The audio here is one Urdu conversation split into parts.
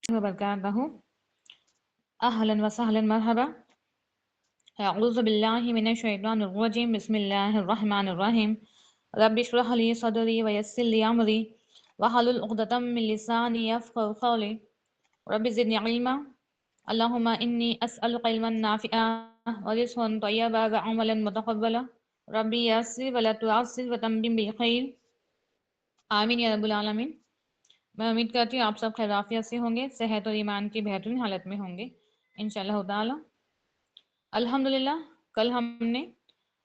وبرکاتہ. اہلا وسہلا مرحبا. اعوذ باللہ من الشیطان الرجیم. بسم اللہ الرحمن الرحیم. رب اشرح لی صدری ویسر لی امری واحلل عقدۃ من لسانی یفقهوا قولی. رب زدنی علما. اللہم انی اسألک علما نافعا ورزقا طیبا وعملا متقبلا. ربی یسر ولا تعسر وتمم بالخیر. آمین یا رب العالمین. میں امید کرتی ہوں آپ سب خیر عافیت سے ہوں گے، صحت اور ایمان کی بہترین حالت میں ہوں گے انشاءاللہ تعالی. الحمدللہ کل ہم نے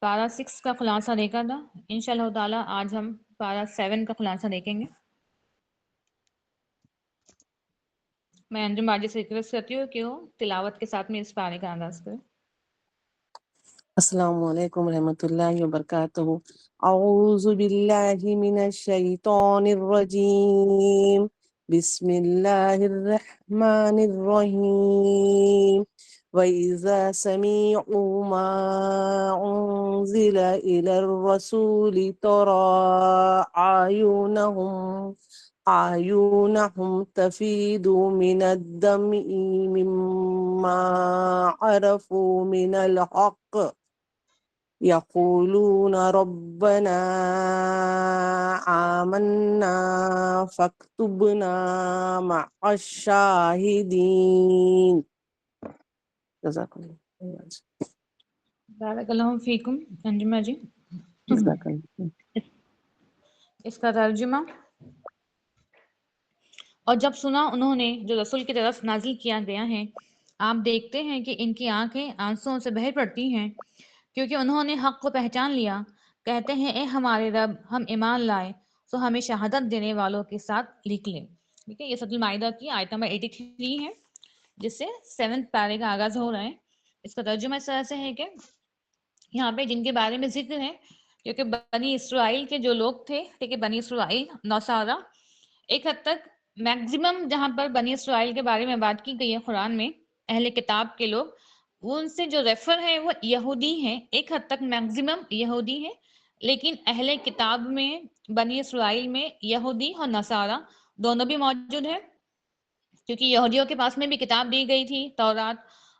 پارا 6 کا خلاصہ دیکھا تھا. انشاءاللہ تعالی آج ہم پارا 7 کا خلاصہ دیکھیں گے. میں انجم باجی سے ریکویسٹ کرتی ہوں کہ وہ تلاوت کے ساتھ میں اس پارے کا آغاز کریں. السلام علیکم ورحمۃ اللہ وبرکاتہ. اعوذ باللہ من الشیطان الرجیم. بسم اللہ الرحمن الرحیم. وَإِذَا سَمِعُوا مَا أُنزِلَ إِلَى الرَّسُولِ تَرَىٰ أعينهم تفيض من الدمع مما عرفوا من الحق يقولون ربنا آمنا فاكتبنا مع الشاهدين. جزاك الله. بارک اللہ فیکم. انجم باجی جزاك الله. اس کا ترجمہ: اور جب سنا انہوں نے جو رسول کی طرف نازل کیا گیا ہے، آپ دیکھتے ہیں کہ ان کی آنکھیں آنسوؤں سے بہہ پڑتی ہیں کیونکہ انہوں نے حق کو پہچان لیا. کہتے ہیں اے ہمارے رب، ہم ایمان لائے تو ہمیں شہادت دینے والوں کے ساتھ لکھ لیں. ٹھیک ہے، یہ سورۃ المائدہ کی آیت نمبر 83 ہے جس سے 7 پارے کا آغاز ہو رہا ہے. اس کا ترجمہ اس طرح سے ہے کہ یہاں پہ جن کے بارے میں ذکر ہے، کیونکہ بنی اسرائیل کے جو لوگ تھے، ٹھیک ہے، بنی اسرائیل نوسارا، ایک حد تک میکزیمم جہاں پر بنی اسرائیل کے بارے میں بات کی گئی ہے قرآن میں، اہل کتاب کے لوگ، وہ ان سے جو ریفر ہے وہ یہودی ہیں. ایک حد تک میکزیمم یہودی ہیں، لیکن اہل کتاب میں بنی اسرائیل میں یہودی اور نصارہ دونوں بھی موجود ہیں، کیونکہ یہودیوں کے پاس میں بھی کتاب دی گئی تھی تورات،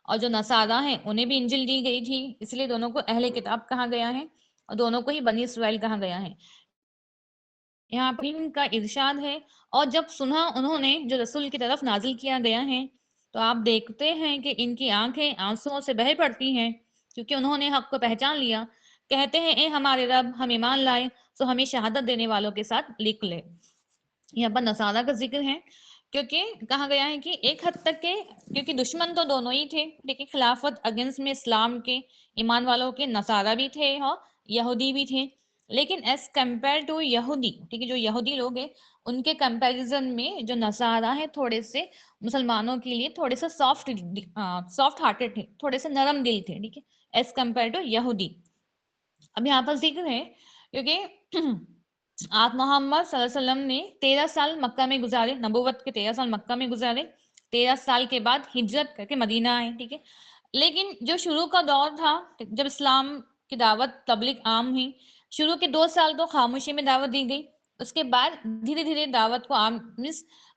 اور جو نصارہ ہیں انہیں بھی انجیل دی گئی تھی، اس لیے دونوں کو اہل کتاب کہا گیا ہے اور دونوں کو ہی بنی اسرائیل کہا گیا ہے. یہاں پر ان کا ارشاد ہے: اور جب سنا انہوں نے جو رسول کی طرف نازل کیا گیا ہے تو آپ دیکھتے ہیں کہ ان کی آنکھیں آنسوؤں سے بہہ پڑتی ہیں کیونکہ انہوں نے حق کو پہچان لیا. کہتے ہیں اے ہمارے رب، ہم ایمان لائے تو ہمیں شہادت دینے والوں کے ساتھ لکھ لے. یہاں پر نصارہ کا ذکر ہے کیونکہ کہا گیا ہے کہ ایک حد تک کے، کیونکہ دشمن تو دونوں ہی تھے، لیکن خلافت اگینسٹ میں اسلام کے ایمان والوں کے نصارہ بھی تھے اور یہودی بھی تھے. لیکن ایز کمپیئر ٹو یہودی، ٹھیک ہے، جو یہودی لوگ ہیں ان کے کمپیریزن میں جو نصارہ ہیں تھوڑے سے مسلمانوں کے لیے تھوڑے سے سافٹ ہارٹڈ تھے، تھوڑے سے نرم دل تھے، ٹھیک ہے، ایز کمپیئر ٹو یہودی. اب یہاں پر ذکر ہے کیونکہ آپ محمد صلی اللہ علیہ وسلم نے 13 سال مکہ میں گزارے، نبوت کے 13 سال مکہ میں گزارے، 13 سال کے بعد ہجرت کر کے مدینہ آئے. ٹھیک ہے، لیکن جو شروع کا دور تھا جب اسلام کی دعوت تبلیغ عام ہوئی، شروع کے 2 سال تو خاموشی میں دعوت دی گئی، اس کے بعد دھیرے دھیرے دعوت کو عام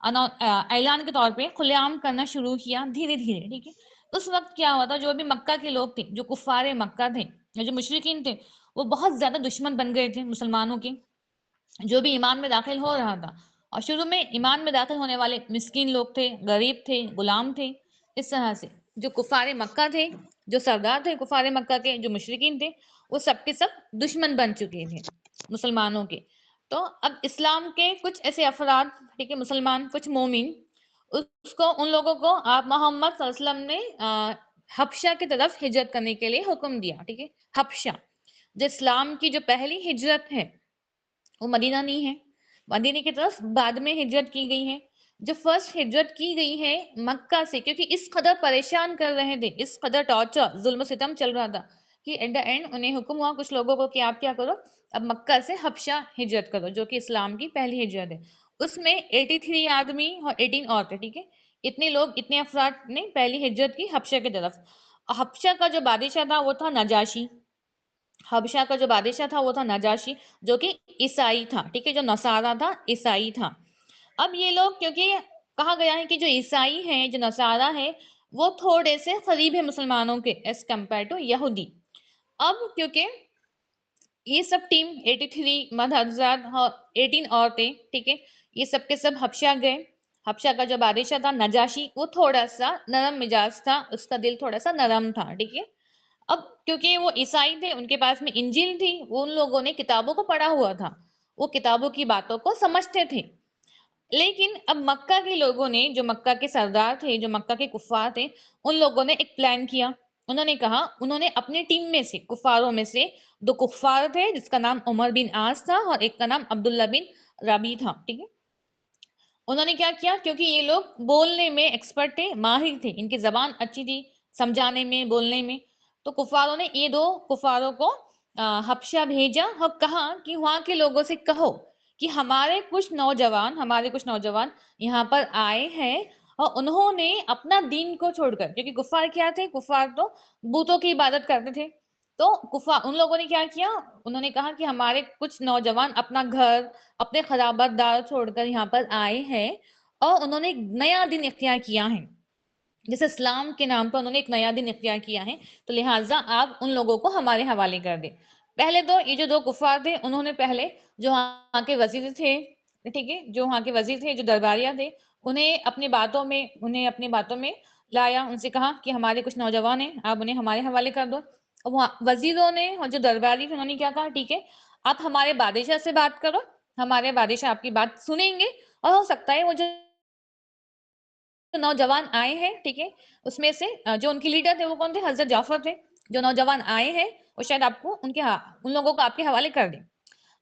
اعلان کے طور پہ کھلے عام کرنا شروع کیا دھیرے دھیرے. ٹھیک ہے، اس وقت کیا ہوا تھا، جو بھی مکہ کے لوگ تھے، جو کفار مکہ تھے، جو مشرکین تھے، وہ بہت زیادہ دشمن بن گئے تھے مسلمانوں کے. جو بھی ایمان میں داخل ہو رہا تھا، اور شروع میں ایمان میں داخل ہونے والے مسکین لوگ تھے، غریب تھے، غلام تھے، اس طرح سے جو کفار مکہ تھے، جو سردار تھے کفار مکہ کے، جو مشرکین تھے، وہ سب کے سب دشمن بن چکے تھے مسلمانوں کے. تو اب اسلام کے کچھ ایسے افراد، ٹھیک ہے، مسلمان، کچھ مومن، اس کو، ان لوگوں کو آپ محمد صلی اللہ علیہ وسلم نے حبشہ کی طرف ہجرت کرنے کے لیے حکم دیا. ٹھیک ہے، حبشہ جو اسلام کی جو پہلی ہجرت ہے وہ مدینہ نہیں ہے، مدینہ کی طرف بعد میں ہجرت کی گئی ہے. جو فرسٹ ہجرت کی گئی ہے مکہ سے، کیونکہ اس قدر پریشان کر رہے تھے، اس قدر ٹارچر، ظلم و ستم چل رہا تھا کہ ایٹ دا اینڈ انہیں حکم ہوا کچھ لوگوں کو کہ آپ کیا کرو، اب مکہ سے حبشہ ہجرت کرو، جو کہ اسلام کی پہلی ہجرت ہے. اس میں 83 آدمی اور 18 عورتیں، ٹھیک ہے، اتنے لوگ، اتنے افراد نے پہلی ہجرت کی حبشہ کی طرف. حبشہ کا جو بادشاہ تھا وہ تھا نجاشی. حبشہ کا جو بادشاہ تھا وہ تھا نجاشی، جو کہ عیسائی تھا. ٹھیک ہے، جو نصارہ تھا عیسائی تھا. اب یہ لوگ کیونکہ کہا گیا ہے کہ جو عیسائی ہیں، جو نصارہ ہیں، وہ تھوڑے سے قریب ہیں مسلمانوں کے ایز کمپیئر ٹو یہودی۔ اب کیونکہ یہ سب ٹیم 83 مرد حضرات اور 18 عورتیں، ٹھیک ہے، یہ سب کے سب حبشہ گئے۔ حبشہ کا جو بادشاہ تھا نجاشی، وہ تھوڑا سا نرم مزاج تھا، اس کا دل تھوڑا سا نرم تھا، ٹھیک ہے۔ اب کیونکہ وہ عیسائی تھے، ان کے پاس میں انجیل تھی، وہ ان لوگوں نے کتابوں کو پڑھا ہوا تھا، وہ کتابوں کی باتوں کو سمجھتے تھے۔ لیکن اب مکہ کے لوگوں نے، جو مکہ کے سردار تھے، جو مکہ کے کفار تھے، ان لوگوں نے ایک پلان کیا۔ انہوں نے کہا، انہوں نے اپنی ٹیم میں سے، کفاروں میں سے دو کفار تھے، جس کا نام عمر بن عاص تھا اور ایک کا نام عبداللہ بن ربی تھا، ٹھیک ہے۔ انہوں نے کیا کیا، کیونکہ یہ لوگ بولنے میں ایکسپرٹ تھے، ماہر تھے، ان کی زبان اچھی تھی سمجھانے میں، بولنے میں، تو کفاروں نے یہ دو کفاروں کو حبشہ بھیجا اور کہا کہ وہاں کے لوگوں سے کہو کہ ہمارے کچھ نوجوان یہاں پر آئے ہیں اور انہوں نے اپنا دین کو چھوڑ کر، کیونکہ کفار کیا تھے، کفار تو بتوں کی عبادت کرتے تھے، تو ان لوگوں نے کیا کیا، انہوں نے کہا کہ ہمارے کچھ نوجوان اپنا گھر، اپنے خرابات دار چھوڑ کر یہاں پر آئے ہیں اور انہوں نے ایک نیا دن اختیار کیا ہے، جیسے اسلام کے نام پر انہوں نے ایک نیا دن اختیار کیا ہے، تو لہٰذا آپ ان لوگوں کو ہمارے حوالے کر دیں۔ پہلے تو یہ جو دو کفار تھے، انہوں نے پہلے جو وہاں کے وزیر تھے، ٹھیک ہے، جو وہاں کے وزیر تھے، جو درباریہ تھے، انہیں اپنی باتوں میں لایا، ان سے کہا کہ ہمارے کچھ نوجوان ہیں، آپ انہیں ہمارے حوالے کر دو۔ وزیروں نے اور جو درباری تھے، انہوں نے کیا کہا، ٹھیک ہے، آپ ہمارے بادشاہ سے بات کرو، ہمارے بادشاہ آپ کی بات سنیں گے، اور ہو سکتا ہے وہ جو نوجوان آئے ہیں، ٹھیک ہے، اس میں سے جو ان کے لیڈر تھے وہ کون تھے، حضرت جعفر تھے، جو نوجوان آئے ہیں وہ شاید آپ کو ان لوگوں کو آپ کے حوالے کر دیں۔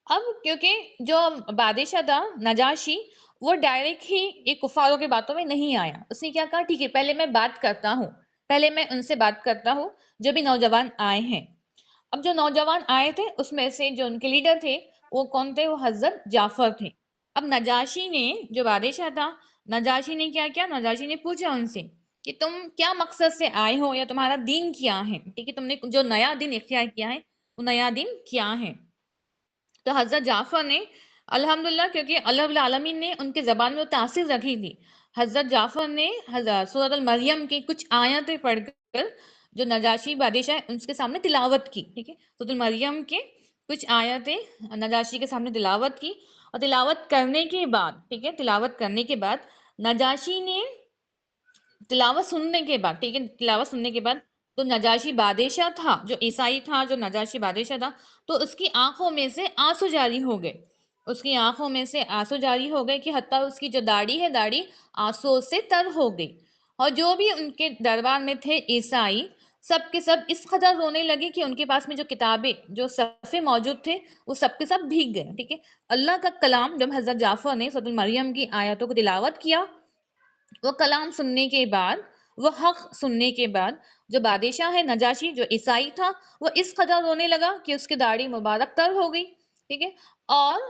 اب کیونکہ جو بادشاہ تھا نجاشی، وہ ڈائریکٹ ہی ایک کفاروں کی باتوں میں نہیں آیا، اس نے کیا کہا، ٹھیک ہے، پہلے میں ان سے بات کرتا ہوں جو بھی نوجوان آئے ہیں۔ اب جو نوجوان آئے تھے اس میں سے جو ان کے لیڈر تھے وہ کون تھے، وہ حضرت جعفر تھے۔ اب نجاشی نے، جو بادشاہ تھا، نجاشی نے کیا کیا، نجاشی نے پوچھا ان سے کہ تم کیا مقصد سے آئے ہو، یا تمہارا دین کیا ہے، ٹھیک ہے، تم نے جو نیا دن اختیار کیا ہے وہ نیا دن کیا ہے۔ تو حضرت جعفر نے الحمدللہ، کیونکہ اللہ رب العالمین نے ان کے زبان میں وہ تاثیر رکھی تھی، حضرت جعفر نے سورۃ المریم کی کچھ آیتیں پڑھ کر جو نجاشی بادشاہ ہے ان کے سامنے تلاوت کی، ٹھیک ہے، سورۃ المریم کے کچھ آیتیں نجاشی کے سامنے تلاوت کی، اور تلاوت کرنے کے بعد، ٹھیک ہے، تلاوت کرنے کے بعد نجاشی نے تلاوت سننے کے بعد، ٹھیک ہے، تلاوت سننے کے بعد تو نجاشی بادشاہ تھا، جو عیسائی تھا، جو نجاشی بادشاہ تھا، تو اس کی آنکھوں میں سے آنسو جاری ہو گئے، اس کی آنکھوں میں سے آنسو جاری ہو گئے، کہ حتیٰ اس کی جو داڑھی ہے، داڑھی آنسو سے تر ہو گئی، اور جو بھی ان کے دربار میں تھے عیسائی، سب کے سب اس قدر رونے لگے کہ ان کے پاس میں جو کتابیں، جو صفحے موجود تھے، وہ سب کے سب بھیگ گئے، ٹھیک ہے۔ اللہ کا کلام جب حضرت جعفر نے سورۃ المریم کی آیتوں کو تلاوت کیا، وہ کلام سننے کے بعد، وہ حق سننے کے بعد، جو بادشاہ ہے نجاشی، جو عیسائی تھا، وہ اس قدر رونے لگا کہ اس کی داڑھی مبارک تر ہو گئی، ٹھیک ہے، اور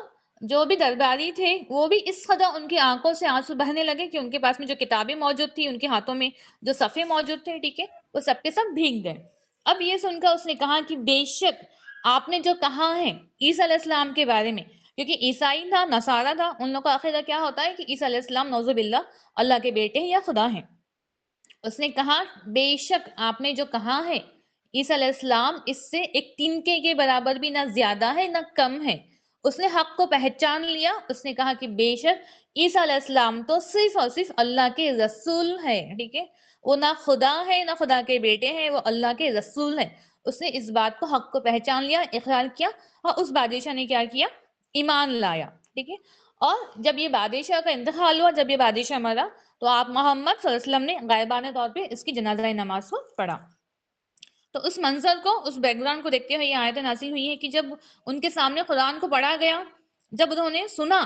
جو بھی درباری تھے وہ بھی اس قدر ان کی آنکھوں سے آنسو بہنے لگے کہ ان کے پاس میں جو کتابیں موجود تھی، ان کے ہاتھوں میں جو صفحے موجود تھے، ٹھیک ہے، وہ سب کے سب بھیگ گئے۔ اب یہ سن کر اس نے کہا کہ بے شک آپ نے جو کہا ہے عیسیٰ علیہ السلام کے بارے میں، کیونکہ عیسائی تھا، نصارہ تھا، ان لوگوں کا عقیدہ کیا ہوتا ہے کہ عیسیٰ علیہ السلام نعوذ باللہ اللہ کے بیٹے ہیں یا خدا ہیں۔ اس نے کہا بے شک آپ نے جو کہا ہے عیسیٰ علیہ السلام اس سے ایک تنکے کے برابر بھی نہ زیادہ ہے نہ کم ہے۔ اس نے حق کو پہچان لیا، اس نے کہا کہ بے شک عیسیٰ علیہ السلام تو صرف اور صرف اللہ کے رسول ہے، ٹھیک ہے، وہ نہ خدا ہے نہ خدا کے بیٹے ہیں، وہ اللہ کے رسول ہے۔ اس نے اس بات کو، حق کو پہچان لیا، اقرار کیا، اور اس بادشاہ نے کیا کیا، ایمان لایا، ٹھیک ہے۔ اور جب یہ بادشاہ کا انتقال ہوا، جب یہ بادشاہ مرا، تو آپ محمد صلی اللہ علیہ وسلم نے غائبانہ طور پہ اس کی جنازہ نماز کو پڑھا۔ تو اس منظر کو، اس بیک گراؤنڈ کو دیکھتے ہوئے یہ آیت نازل ہوئی ہے کہ جب ان کے سامنے قرآن کو پڑھا گیا، جب انہوں نے سنا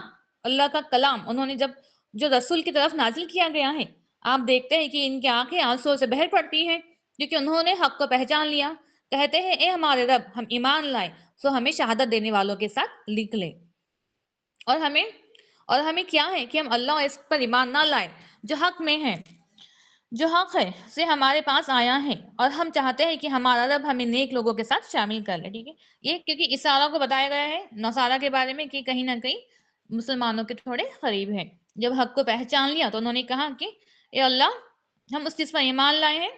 اللہ کا کلام، انہوں نے جب جو رسول کی طرف نازل کیا گیا ہے، آپ دیکھتے ہیں کہ ان کی آنکھیں آنسو سے بہہ پڑتی ہیں، کیونکہ انہوں نے حق کو پہچان لیا۔ کہتے ہیں اے ہمارے رب، ہم ایمان لائے سو ہمیں شہادت دینے والوں کے ساتھ لکھ لے، اور ہمیں کیا ہے کہ ہم اللہ اور اس پر ایمان نہ لائے جو حق میں ہے، جو حق ہے سے ہمارے پاس آیا ہے، اور ہم چاہتے ہیں کہ ہمارا رب ہمیں نیک لوگوں کے ساتھ شامل کر لے، ٹھیک ہے۔ یہ کیونکہ عیسائیوں کو بتایا گیا ہے نصارہ کے بارے میں کہ کہیں نہ کہیں مسلمانوں کے تھوڑے قریب ہیں۔ جب حق کو پہچان لیا تو انہوں نے کہا کہ اے اللہ ہم اس چیز پر ایمان لائے ہیں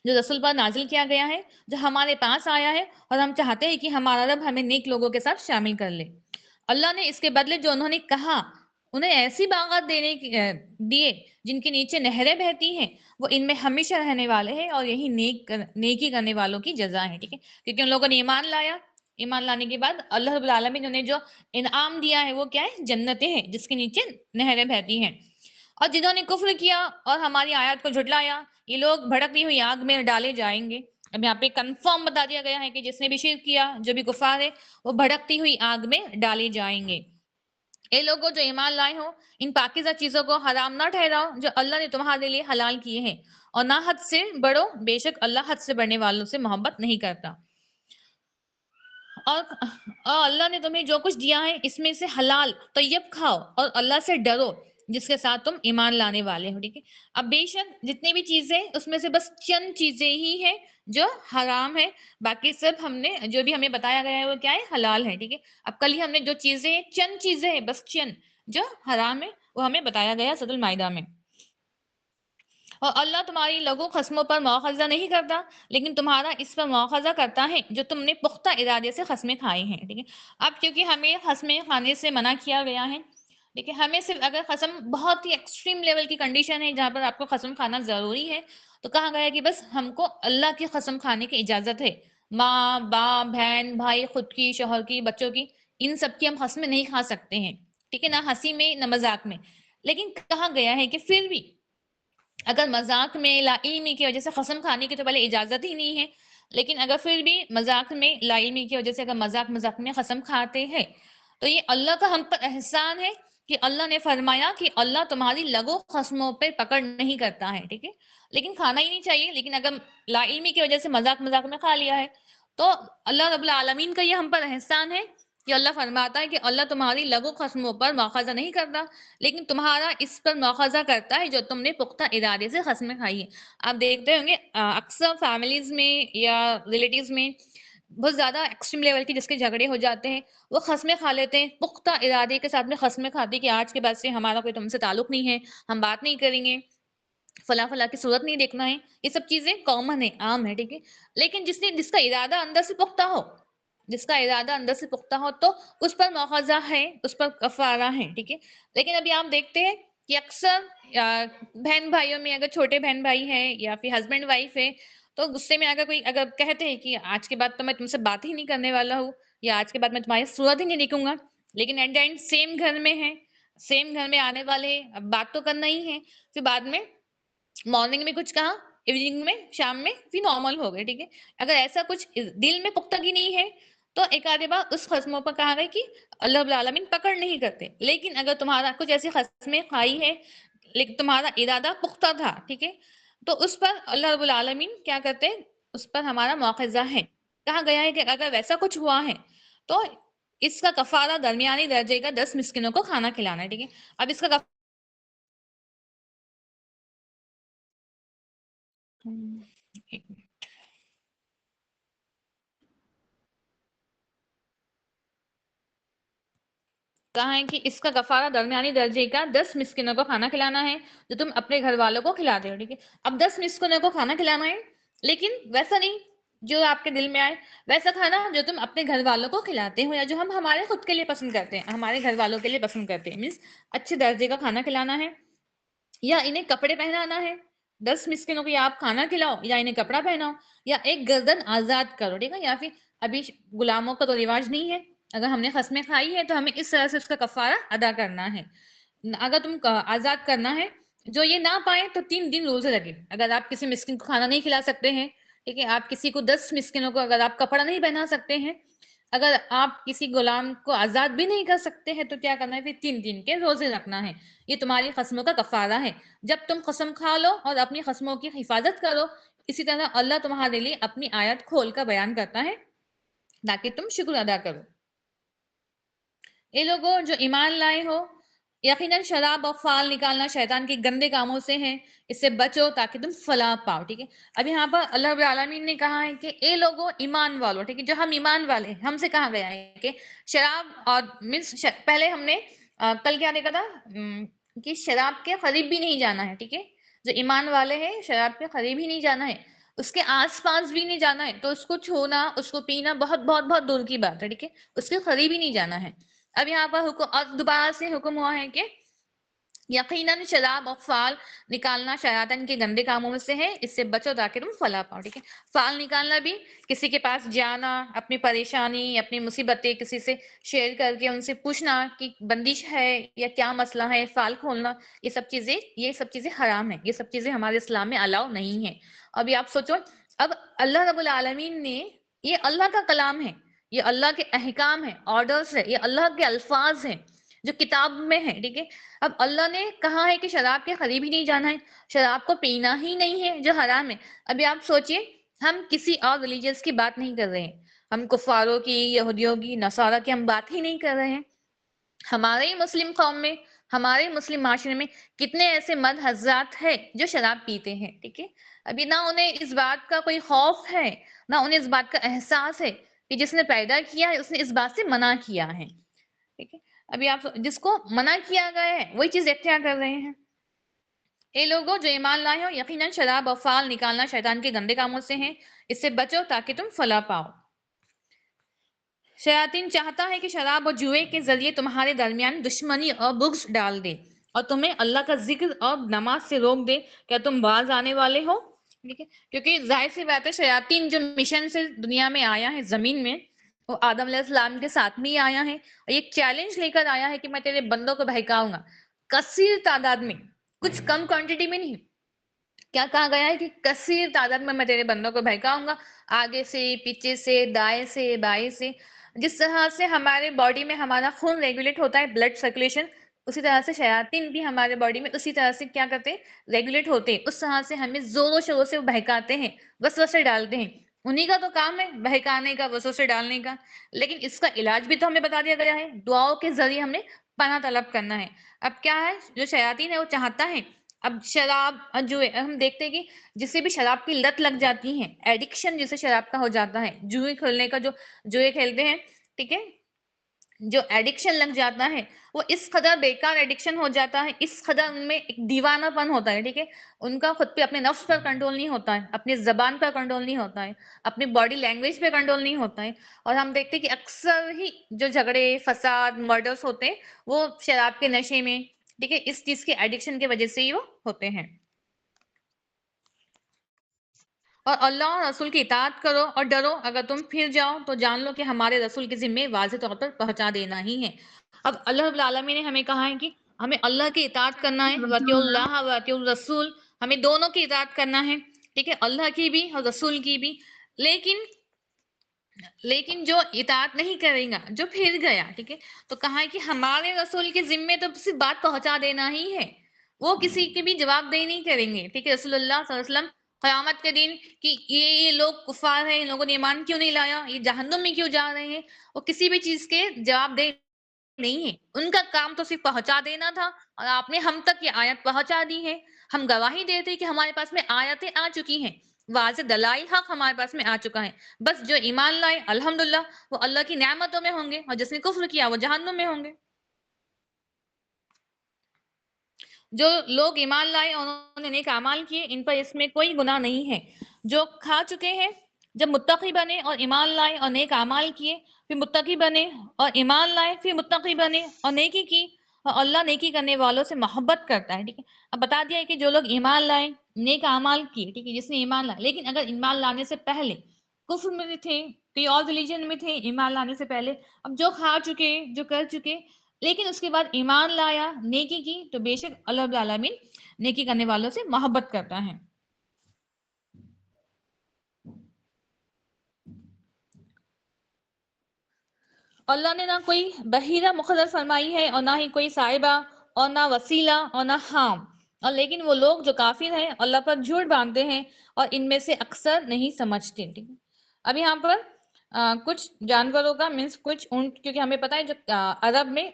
جو رسول پر نازل کیا گیا ہے، جو ہمارے پاس آیا ہے، اور ہم چاہتے ہیں کہ ہمارا رب ہمیں نیک لوگوں کے ساتھ شامل کر لے۔ اللہ نے اس کے بدلے جو انہوں نے کہا انہیں ایسی باغات دیے جن کے نیچے نہریں بہتی ہیں، وہ ان میں ہمیشہ رہنے والے ہیں اور یہی نیکی کرنے والوں کی جزا ہے، ٹھیک ہے، کیونکہ ان لوگوں نے ایمان لایا۔ ایمان لانے کے بعد اللہ رب العالمین نے انہیں جو انعام دیا ہے وہ کیا ہے؟ جنتیں ہیں جس کے نیچے نہریں بہتی ہیں۔ اور جنہوں نے کفر کیا اور ہماری آیات کو جھٹلایا یہ لوگ بھڑکتی ہوئی آگ میں ڈالے جائیں گے۔ اب یہاں پہ کنفرم بتا دیا گیا ہے کہ جس نے بھی شرک کیا، جو بھی کفار ہے، وہ بھڑکتی ہوئی آگ میں ڈالے جائیں گے۔ اے لوگوں جو ایمان لائے ہو، ان پاکیزہ چیزوں کو حرام نہ ٹھہراؤ جو اللہ نے تمہارے لیے حلال کیے ہیں، اور نہ حد سے بڑھو، بے شک اللہ حد سے بڑھنے والوں سے محبت نہیں کرتا۔ اور اللہ نے تمہیں جو کچھ دیا ہے اس میں سے حلال طیب کھاؤ اور اللہ سے ڈرو جس کے ساتھ تم ایمان لانے والے ہو، ٹھیک ہے۔ اب بے شک جتنی بھی چیزیں اس میں سے بس چند چیزیں ہی ہیں جو حرام ہے، باقی سب ہم نے جو بھی ہمیں بتایا گیا ہے وہ کیا ہے؟ حلال ہے، ٹھیک ہے۔ اب کل ہی ہم نے جو چیزیں چند چیزیں ہیں بس چند جو حرام ہے وہ ہمیں بتایا گیا سورۃ المائدہ میں۔ اور اللہ تمہاری لغو قسموں پر مواخذہ نہیں کرتا لیکن تمہارا اس پر مواخذہ کرتا ہے جو تم نے پختہ ارادے سے قسمیں کھائی ہیں، ٹھیک ہے۔ اب کیونکہ ہمیں قسمیں کھانے سے منع کیا گیا ہے، لیکن ہمیں صرف اگر قسم بہت ہی ایکسٹریم لیول کی کنڈیشن ہے جہاں پر آپ کو قسم کھانا ضروری ہے تو کہا گیا کہ بس ہم کو اللہ کی قسم کھانے کی اجازت ہے، ماں باپ بہن بھائی خود کی شوہر کی بچوں کی ان سب کی ہم قسمیں نہیں کھا سکتے ہیں، ٹھیک ہے، نہ ہنسی میں نہ مذاق میں۔ لیکن کہا گیا ہے کہ پھر بھی اگر مذاق میں لا علمی کی وجہ سے قسم کھانے کی تو پہلے اجازت ہی نہیں ہے، لیکن اگر پھر بھی مذاق میں لا علمی کی وجہ سے اگر مذاق میں قسم کھاتے ہیں تو یہ اللہ کا ہم پر احسان ہے کہ اللہ نے فرمایا کہ اللہ تمہاری لغو قسموں پہ پکڑ نہیں کرتا ہے، ٹھیک ہے، لیکن کھانا ہی نہیں چاہیے۔ لیکن اگر لا علمی کی وجہ سے مذاق میں کھا لیا ہے تو اللہ رب العالمین کا یہ ہم پر احسان ہے کہ اللہ فرماتا ہے کہ اللہ تمہاری لغو قسموں پر مواخذہ نہیں کرتا لیکن تمہارا اس پر مواخذہ کرتا ہے جو تم نے پختہ ارادے سے قسمیں کھائی ہیں۔ آپ دیکھتے ہوں گے اکثر فیملیز میں یا ریلیٹیوز میں بہت زیادہ ایکسٹریم لیول کی جس کے جھگڑے ہو جاتے ہیں، وہ قسمیں کھا لیتے ہیں، پختہ ارادے کے ساتھ میں قسمیں کھاتے ہیں کہ آج کے بعد سے ہمارا کوئی تم سے تعلق نہیں ہے، ہم بات نہیں کریں گے، فلاں کی صورت نہیں دیکھنا ہے۔ یہ سب چیزیں کامن ہے، عام ہے، ٹھیک ہے، لیکن جس کا ارادہ اندر سے پختہ ہو، جس کا ارادہ اندر سے پختہ ہو تو اس پر مواخذہ ہے، اس پر کفارہ ہے، ٹھیک ہے۔ لیکن ابھی آپ دیکھتے ہیں کہ اکثر بہن بھائیوں میں اگر چھوٹے بہن بھائی ہیں یا پھر ہسبینڈ وائف ہے تو غصے میں اگر کہتے ہیں کہ آج کے بعد تو میں تم سے بات ہی نہیں کرنے والا ہوں یا آج کے بعد میں تمہاری صورت ہی نہیں دیکھوں گا، لیکن ایٹ دا اینڈ سیم گھر میں ہے، سیم گھر میں آنے والے ہیں، اب بات تو کرنا ہی ہے، پھر بعد میں مارننگ میں کچھ کہا، ایوننگ میں، شام میں پھر نارمل ہو گئے، ٹھیک ہے۔ اگر ایسا کچھ دل میں پختگی نہیں ہے تو ایک آدھے بار اس قسموں پر کہا گیا کہ اللہ رب العالمین پکڑ نہیں کرتے، لیکن اگر تمہارا کچھ ایسی قسمیں کھائی ہے لیکن تمہارا ارادہ پختہ تھا، ٹھیک ہے، تو اس پر اللہ رب العالمین کیا کرتے ہیں؟ اس پر ہمارا مواخذہ ہے۔ کہا گیا ہے کہ اگر ویسا کچھ ہوا ہے تو اس کا کفارہ درمیانی درجے کا 10 مسکینوں کو کھانا کھلانا ہے، ٹھیک ہے۔ اب اس کا کہا ہے کہ اس کا کفارہ درمیانی درجے کا 10 مسکینوں کو کھانا کھلانا ہے جو تم اپنے گھر والوں کو کھلاتے ہو، ٹھیک ہے۔ اب 10 مسکینوں کو کھانا کھلانا ہے لیکن ویسا نہیں جو آپ کے دل میں آئے، ویسا کھانا جو تم اپنے گھر والوں کو کھلاتے ہو یا جو ہم ہمارے خود کے لیے پسند کرتے ہیں، ہمارے گھر والوں کے لیے پسند کرتے ہیں، مینس اچھے درجے کا کھانا کھلانا ہے یا انہیں کپڑے پہنانا ہے۔ 10 مسکینوں کو یا آپ کھانا کھلاؤ یا انہیں کپڑا پہناؤ یا ایک گردن آزاد کرو، ٹھیک ہے، یا پھر ابھی غلاموں کا تو رواج نہیں ہے، اگر ہم نے قسمیں کھائی ہے تو ہمیں اس طرح سے اس کا کفارہ ادا کرنا ہے۔ اگر تم آزاد کرنا ہے، جو یہ نہ پائے تو 3 دن روزے لگے۔ اگر آپ کسی مسکین کو کھانا نہیں کھلا سکتے ہیں، ٹھیک ہے، آپ کسی کو 10 مسکینوں کو اگر آپ کپڑا نہیں پہنا سکتے ہیں، اگر آپ کسی غلام کو آزاد بھی نہیں کر سکتے ہیں تو کیا کرنا ہے؟ پھر 3 دن کے روزے رکھنا ہے۔ یہ تمہاری قسموں کا کفارہ ہے۔ جب تم قسم کھا لو اور اپنی قسموں کی حفاظت کرو، اسی طرح اللہ تمہارے لیے اپنی آیت کھول کر بیان کرتا ہے تاکہ تم شکر ادا کرو۔ اے لوگوں جو ایمان لائے ہو، یقیناً شراب اور فال نکالنا شیطان کے گندے کاموں سے ہے، اس سے بچو تاکہ تم فلاح پاؤ، ٹھیک ہے۔ اب یہاں پر اللہ رب العالمین نے کہا ہے کہ اے لوگوں ایمان والو، ٹھیک ہے، جو ہم ایمان والے ہیں، ہم سے کہا گیا ہے کہ شراب اور پہلے ہم نے کل کیا دیکھا تھا؟ کہ شراب کے قریب بھی نہیں جانا ہے، ٹھیک ہے، جو ایمان والے ہیں شراب کے قریب ہی نہیں جانا ہے، اس کے آس پاس بھی نہیں جانا ہے، تو اس کو چھونا، اس کو پینا بہت بہت بہت دور کی بات ہے، ٹھیک ہے، اس کے قریب ہی نہیں جانا ہے۔ اب یہاں پر حکم دوبارہ سے حکم ہوا ہے کہ یقیناً شراب اور فال نکالنا شیاطین کے گندے کاموں میں سے ہے، اس سے بچو تاکہ تم فلاح پاؤ، ٹھیک ہے۔ فال نکالنا بھی کسی کے پاس جانا، اپنی پریشانی، اپنی مصیبتیں کسی سے شیئر کر کے ان سے پوچھنا کہ بندش ہے یا کیا مسئلہ ہے، فال کھولنا، یہ سب چیزیں حرام ہیں، یہ سب چیزیں ہمارے اسلام میں الاؤ نہیں ہے۔ ابھی آپ سوچو، اب اللہ رب العالمین نے، یہ اللہ کا کلام ہے، یہ اللہ کے احکام ہے، آرڈرز ہے، یہ اللہ کے الفاظ ہیں جو کتاب میں ہے، ٹھیک ہے۔ اب اللہ نے کہا ہے کہ شراب کے قریب ہی نہیں جانا ہے، شراب کو پینا ہی نہیں ہے جو حرام ہے۔ ابھی آپ سوچئے، ہم کسی اور ریلیجنس کی بات نہیں کر رہے ہیں، ہم کفاروں کی، یہودیوں کی، نصارہ کی ہم بات ہی نہیں کر رہے ہیں۔ ہمارے ہی مسلم قوم میں، ہمارے مسلم معاشرے میں کتنے ایسے مرد حضرات ہیں جو شراب پیتے ہیں، ٹھیک ہے۔ ابھی نہ انہیں اس بات کا کوئی خوف ہے، نہ انہیں اس بات کا احساس ہے کہ جس نے پیدا کیا ہے اس نے اس بات سے منع کیا ہے، ٹھیک ہے۔ ابھی آپ جس کو منع کیا گیا ہے وہی چیز اختیار کر رہے ہیں۔ اے لوگوں جو ایمان لائے ہو، یقیناً شراب اور فال نکالنا شیطان کے گندے کاموں سے ہے، اس سے بچو تاکہ تم فلاح پاؤ۔ شیاطین چاہتا ہے کہ شراب اور جوئے کے ذریعے تمہارے درمیان دشمنی اور بغض ڈال دے اور تمہیں اللہ کا ذکر اور نماز سے روک دے۔ کیا تم باز آنے والے ہو؟ ٹھیک ہے، کیونکہ ظاہر سی بات ہے شیاطین جو مشن سے دنیا میں آیا ہے زمین میں، وہ آدم علیہ السلام کے ساتھ میں ہی آیا ہے اور ایک چیلنج لے کر آیا ہے کہ میں تیرے بندوں کو بہکاؤں گا، کثیر تعداد میں، کچھ کم کوانٹٹی میں نہیں۔ کیا کہا گیا ہے کہ کثیر تعداد میں تیرے بندوں کو بہکاؤں گا، آگے سے، پیچھے سے، دائیں سے، بائیں سے۔ جس طرح سے ہمارے باڈی میں ہمارا خون ریگولیٹ ہوتا ہے، بلڈ سرکولیشن، اسی طرح سے شیاطین بھی ہمارے باڈی میں اسی طرح سے کیا کرتے ہیں، ریگولیٹ ہوتے ہیں، اس طرح سے ہمیں زوروں شوروں سے بہکاتے ہیں، وسوسے ڈالتے ہیں۔ انہی کا تو کام ہے بہکانے کا، وسوسے ڈالنے کا، لیکن اس کا علاج بھی تو ہمیں بتا دیا گیا ہے، دعاؤں کے ذریعے ہم نے پناہ طلب کرنا ہے۔ اب کیا ہے، جو شیاطین ہے وہ چاہتا ہے، اب شراب جو ہم دیکھتے ہیں کہ جسے بھی شراب کی لت لگ جاتی ہے، ایڈکشن جسے شراب کا ہو جاتا ہے، جوئے کھیلنے کا، جو جوئے کھیلتے ہیں، ٹھیک ہے، جو ایڈکشن لگ جاتا ہے وہ اس قدر بیکار ایڈکشن ہو جاتا ہے، اس قدر ان میں ایک دیوانہ پن ہوتا ہے، ٹھیک ہے، ان کا خود پہ اپنے نفس پر کنٹرول نہیں ہوتا ہے، اپنی زبان پر کنٹرول نہیں ہوتا ہے، اپنی باڈی لینگویج پہ کنٹرول نہیں ہوتا ہے، اور ہم دیکھتے ہیں کہ اکثر ہی جو جھگڑے، فساد، مرڈرز ہوتے ہیں وہ شراب کے نشے میں، ٹھیک ہے، اس چیز کے ایڈکشن کی وجہ سے ہی وہ ہوتے ہیں۔ اور اللہ اور رسول کی اطاعت کرو اور ڈرو، اگر تم پھر جاؤ تو جان لو کہ ہمارے رسول کے ذمے واضح طور پر پہنچا دینا ہی ہے۔ اب اللہ رب العالمین نے ہمیں کہا ہے کہ ہمیں اللہ کی اطاعت کرنا ہے، وَأَطِیعُوا اللَّهَ وَأَطِیعُوا الرَّسُولَ، ہمیں دونوں کی اطاعت کرنا ہے، ٹھیک ہے، اللہ کی بھی اور رسول کی بھی۔ لیکن جو اطاعت نہیں کرے گا، جو پھر گیا، ٹھیک ہے، تو کہا ہے کہ ہمارے رسول کے ذمے تو صرف بات پہنچا دینا ہی ہے، وہ کسی کے بھی جواب دہی نہیں کریں گے، ٹھیک ہے۔ رسول اللہ صلی اللہ علیہ وسلم قیامت کے دن کہ یہ لوگ کفار ہیں، ان لوگوں نے ایمان کیوں نہیں لایا، یہ جہنم میں کیوں جا رہے ہیں، وہ کسی بھی چیز کے جواب دہ نہیں ہے، ان کا کام تو صرف پہنچا دینا تھا، اور آپ نے ہم تک یہ آیت پہنچا دی ہے۔ ہم گواہی دیتے کہ ہمارے پاس میں آیتیں آ چکی ہیں، واضح دلائل حق ہمارے پاس میں آ چکا ہے، بس جو ایمان لائے الحمدللہ وہ اللہ کی نعمتوں میں ہوں گے، اور جس نے کفر کیا وہ جہنم میں ہوں گے۔ جو لوگ ایمان لائے اور انہوں نے نیک اعمال کیے، ان پر اس میں کوئی گناہ نہیں ہے۔ جو کھا چکے ہیں، جب متقی بنے اور ایمان لائے اور نیک اعمال کیے، پھر متقی بنے اور ایمان لائے، پھر متقی بنے اور نیکی کی، اور اللہ نیکی کرنے والوں سے محبت کرتا ہے، ٹھیک ہے۔ اب بتا دیا ہے کہ جو لوگ ایمان لائے، نیک اعمال کیے، ٹھیک ہے، جس نے ایمان لایا، لیکن اگر ایمان لانے سے پہلے کفر میں تھے، کوئی اور ریلیجن میں تھے ایمان لانے سے پہلے، اب جو کھا چکے، جو کر چکے، لیکن اس کے بعد ایمان لایا، نیکی کی، تو بے شک اللہ رب العالمین نیکی کرنے والوں سے محبت کرتا ہے۔ اللہ نے نہ کوئی بحیرہ مقرر فرمائی ہے اور نہ ہی کوئی صاحبہ اور نہ وسیلہ اور نہ حام، اور لیکن وہ لوگ جو کافر ہیں اللہ پر جھوٹ باندھتے ہیں اور ان میں سے اکثر نہیں سمجھتے، ٹھیک ہے۔ اب یہاں پر کچھ جانوروں کا مینس کچھ اونٹ، کیونکہ ہمیں پتہ ہے جو عرب میں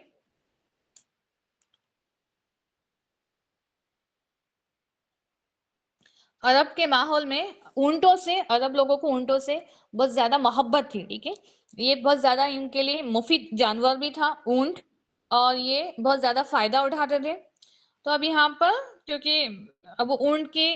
عرب کے ماحول میں اونٹوں سے، عرب لوگوں کو اونٹوں سے بہت زیادہ محبت تھی، ٹھیک ہے، یہ بہت زیادہ ان کے لیے مفید جانور بھی تھا اونٹ، اور یہ بہت زیادہ فائدہ اٹھاتے تھے۔ تو اب یہاں پر کیونکہ اب وہ اونٹ کے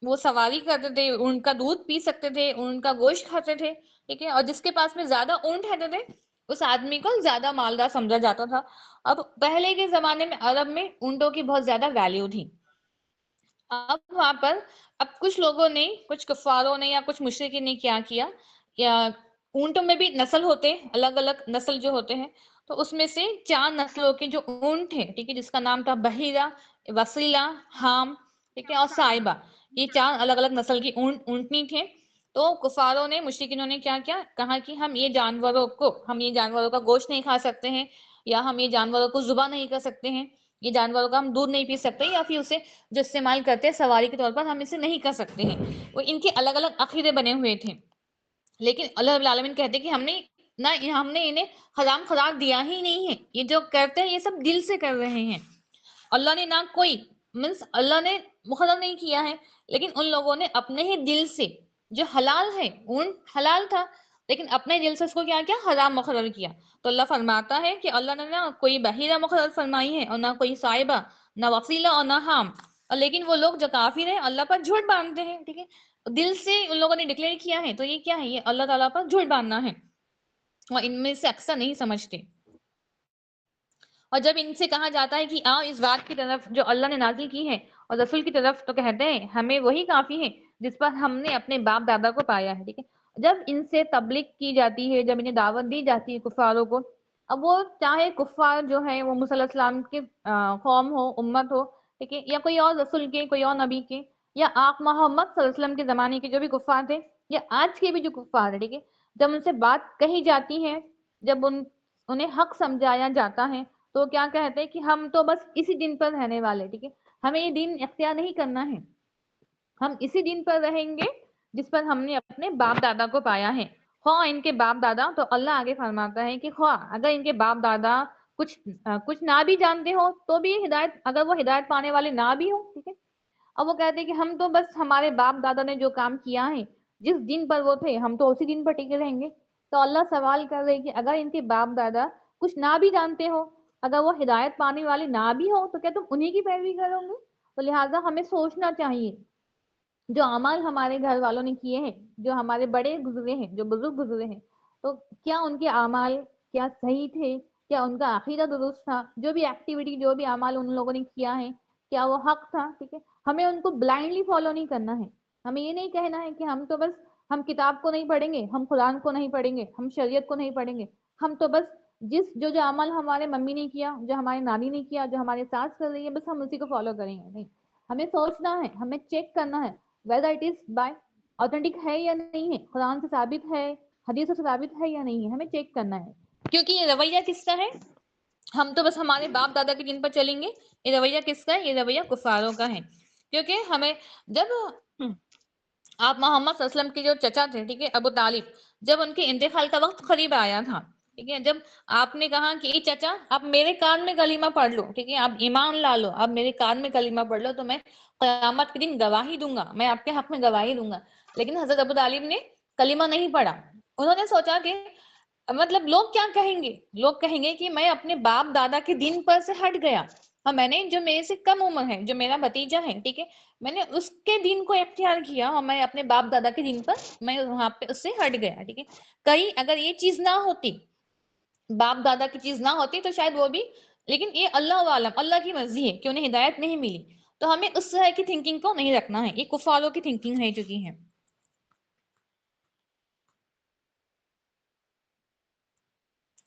وہ سواری کرتے تھے، اونٹ کا دودھ پی سکتے تھے، اونٹ کا گوشت کھاتے تھے، ٹھیک ہے، اور جس کے پاس میں زیادہ اونٹ رہتے تھے اس آدمی کو زیادہ مالدار سمجھا جاتا تھا. اب پہلے کے زمانے میں عرب میں اونٹوں کی بہت زیادہ ویلیو تھی. اب وہاں پر اب کچھ لوگوں نے، کچھ کفاروں نے یا کچھ مشرکین نے کیا کیا، یا اونٹوں میں بھی نسل ہوتے، الگ الگ نسل جو ہوتے ہیں، تو اس میں سے 4 نسلوں کے جو اونٹ ہیں، ٹھیک ہے، جس کا نام تھا بحیرہ، وسیلہ، حام، ٹھیک ہے، اور صائبہ، یہ 4 الگ الگ نسل کی اونٹنی تھے. تو کفاروں نے، مشرکینوں نے کیا کیا، کہا کہ ہم یہ جانوروں کا گوشت نہیں کھا سکتے ہیں، یا ہم یہ جانوروں کو ذبح نہیں کر سکتے ہیں، یہ جانوروں کا ہم دودھ نہیں پی سکتے، یا پھر اسے جو استعمال کرتے ہیں سواری کے طور پر ہم اسے نہیں کر سکتے ہیں. وہ ان کے الگ الگ عقیدے بنے ہوئے تھے. لیکن اللہ رب العالمین کہتے کہ ہم نے انہیں حرام قرار دیا ہی نہیں ہے. یہ جو کرتے ہیں یہ سب دل سے کر رہے ہیں. اللہ نے نہ کوئی اللہ نے مقرر نہیں کیا ہے، لیکن ان لوگوں نے اپنے ہی دل سے، جو حلال ہے، اونٹ حلال تھا، لیکن اپنے دل سے اس کو کیا کیا، حرام مقرر کیا. تو اللہ فرماتا ہے کہ اللہ نے نہ کوئی بحیرہ مقرر فرمائی ہے، اور نہ کوئی صائبہ، نہ وسیلہ، اور نہ حام. لیکن وہ لوگ جو کافر ہیں اللہ پر جھوٹ باندھتے ہیں، ٹھیک ہے، دل سے ان لوگوں نے ڈکلیئر کیا ہے. تو یہ کیا ہے، یہ اللہ تعالیٰ پر جھوٹ باندھنا ہے، اور ان میں سے اکثر نہیں سمجھتے. اور جب ان سے کہا جاتا ہے کہ آؤ اس بات کی طرف جو اللہ نے نازل کی ہے اور رسول کی طرف، تو کہتے ہیں ہمیں وہی کافی ہے جس پر ہم نے اپنے باپ دادا کو پایا ہے. ٹھیک ہے، جب ان سے تبلیغ کی جاتی ہے، جب انہیں دعوت دی جاتی ہے کفاروں کو، اب وہ چاہے کفار جو ہے وہ موسیٰ علیہ السلام کے قوم ہو، امت ہو، ٹھیک ہے، یا کوئی اور رسول کے، کوئی اور نبی کے، یا آق محمد صلی اللہ علیہ وسلم کے زمانے کے جو بھی کفار تھے، یا آج کے بھی جو کفار ہیں، ٹھیک ہے، جب ان سے بات کہی جاتی ہے، جب انہیں حق سمجھایا جاتا ہے، تو کیا کہتے ہیں کہ ہم تو بس اسی دن پر رہنے والے، ٹھیک ہے، ہمیں یہ دین اختیار نہیں کرنا ہے، ہم اسی دن پر رہیں گے جس پر ہم نے اپنے باپ دادا کو پایا ہے. خواہ ان کے باپ دادا، تو اللہ آگے فرماتا ہے کہ خواہ اگر ان کے باپ دادا کچھ نہ بھی جانتے ہو تو بھی ہدایت، اگر وہ ہدایت پانے والے نہ بھی ہو، ٹھیک ہے. اب وہ کہتے ہیں کہ ہم تو بس ہمارے باپ دادا نے جو کام کیا ہے، جس دن پر وہ تھے، ہم تو اسی دن پر ٹکے رہیں گے. تو اللہ سوال کر رہے کہ اگر ان کے باپ دادا کچھ نہ بھی جانتے ہو، اگر وہ ہدایت پانے والے نہ بھی ہو، تو کیا تم انہی کی پیروی کرو گے؟ تو لہٰذا ہمیں سوچنا چاہیے جو اعمال ہمارے گھر والوں نے کیے ہیں، جو ہمارے بڑے گزرے ہیں، جو بزرگ گزرے ہیں، تو کیا ان کے اعمال کیا صحیح تھے، کیا ان کا عقیدہ درست تھا، جو بھی ایکٹیویٹی، جو بھی اعمال ان لوگوں نے کیا ہے کیا وہ حق تھا. ٹھیک ہے، ہمیں ان کو بلائنڈلی فالو نہیں کرنا ہے. ہمیں یہ نہیں کہنا ہے کہ ہم کتاب کو نہیں پڑھیں گے، ہم قرآن کو نہیں پڑھیں گے، ہم شریعت کو نہیں پڑھیں گے، ہم تو بس جو عمل ہمارے ممی نے کیا، جو ہمارے نانی نے کیا، جو ہمارے ساس کر رہی ہے، بس ہم اسی کو فالو کریں گے. نہیں، ہمیں سوچنا ہے، ہمیں چیک کرنا ہے whether it is by authentic ہے یا نہیں ہے، قرآن سے ثابت ہے، حدیث سے ثابت ہے یا نہیں ہے، ہمیں چیک کرنا ہے. کیونکہ یہ رویہ کس کا ہے، ہم تو بس ہمارے باپ دادا کے دن پر چلیں گے. یہ رویہ کس کا ہے، یہ رویہ کفاروں کا ہے. کیونکہ ہمیں جب آپ محمد صلی اللہ علیہ وسلم کے جو چچا تھے، ٹھیک ہے، ابو طالب، جب ان کے انتقال کا وقت قریب آیا تھا، ٹھیک ہے، جب آپ نے کہا کہ چچا آپ میرے کان میں کلمہ پڑھ لو، ٹھیک ہے، آپ ایمان لا لو، آپ میرے کان میں کلمہ پڑھ لو تو میں قیامت کے دن گواہی دوں گا، میں آپ کے حق میں گواہی دوں گا. لیکن حضرت ابو طالب نے کلمہ نہیں پڑھا. انہوں نے سوچا کہ مطلب لوگ کیا کہیں گے، لوگ کہیں گے کہ میں اپنے باپ دادا کے دین پر سے ہٹ گیا، اور میں نے جو میرے سے کم عمر ہے، جو میرا بھتیجا ہے، ٹھیک ہے، میں نے اس کے دین کو اختیار کیا، اور میں اپنے باپ دادا کے دین پر میں وہاں پہ اس سے ہٹ گیا. ٹھیک ہے، کہیں اگر یہ چیز نہ ہوتی، باپ دادا کی چیز نہ ہوتی، تو شاید وہ بھی، لیکن یہ اللہ عالم، اللہ کی مرضی ہے کہ انہیں ہدایت نہیں ملی. تو ہمیں اس طرح کی تھنکنگ کو نہیں رکھنا ہے، یہ کفاروں کی تھنکنگ رہ چکی ہے.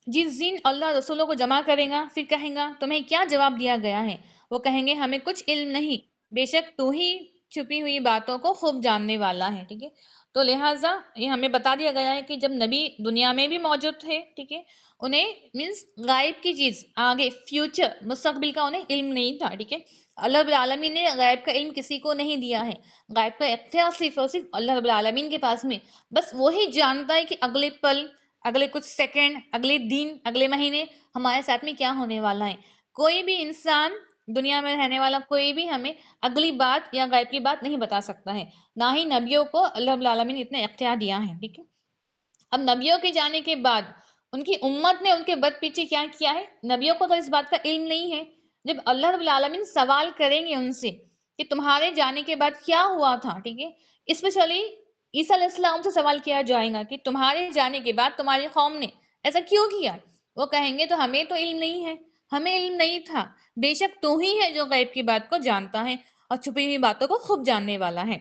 جس دن اللہ رسولوں کو جمع کرے گا، پھر کہیں گا تمہیں کیا جواب دیا گیا ہے، وہ کہیں گے ہمیں کچھ علم نہیں، بے شک تو ہی چھپی ہوئی باتوں کو خوب جاننے والا ہے. ٹھیک ہے، تو لہٰذا یہ ہمیں بتا دیا گیا ہے کہ جب نبی دنیا میں بھی موجود تھے، ٹھیک ہے، انہیں مینس غائب کی چیز، آگے فیوچر، مستقبل کا انہیں علم نہیں تھا. ٹھیک ہے، اللہ رب العالمین نے غائب کا علم کسی کو نہیں دیا ہے. غائب کا اختیار صرف اور صرف اللہ رب العالمین کے پاس میں، بس وہی جانتا ہے کہ اگلے پل، اگلے کچھ سیکنڈ، اگلے دن، اگلے مہینے ہمارے ساتھ میں کیا ہونے والا ہے. کوئی بھی انسان، دنیا میں رہنے والا کوئی بھی ہمیں اگلی بات یا غیب کی بات نہیں بتا سکتا ہے، نہ ہی نبیوں کو اللہ رب العالمین نے اتنے اختیار دیا ہے. ٹھیک ہے، اب نبیوں کے جانے کے بعد ان کی امت نے ان کے بد پیچھے کیا کیا ہے، نبیوں کو تو اس بات کا علم نہیں ہے، جب اللہ رب العالمین سوال کریں گے ان سے کہ تمہارے جانے کے بعد کیا ہوا تھا، ٹھیک ہے، اسپیشلی عیسیٰ علیہ السلام سے سوال کیا جائے گا کہ تمہارے جانے کے بعد تمہاری قوم نے ایسا کیوں کیا؟ وہ کہیں گے تو ہمیں تو علم نہیں ہے، ہمیں علم نہیں تھا، بے شک تو ہی ہے جو غیب کی بات کو جانتا ہے اور چھپی ہوئی باتوں کو خوب جاننے والا ہے۔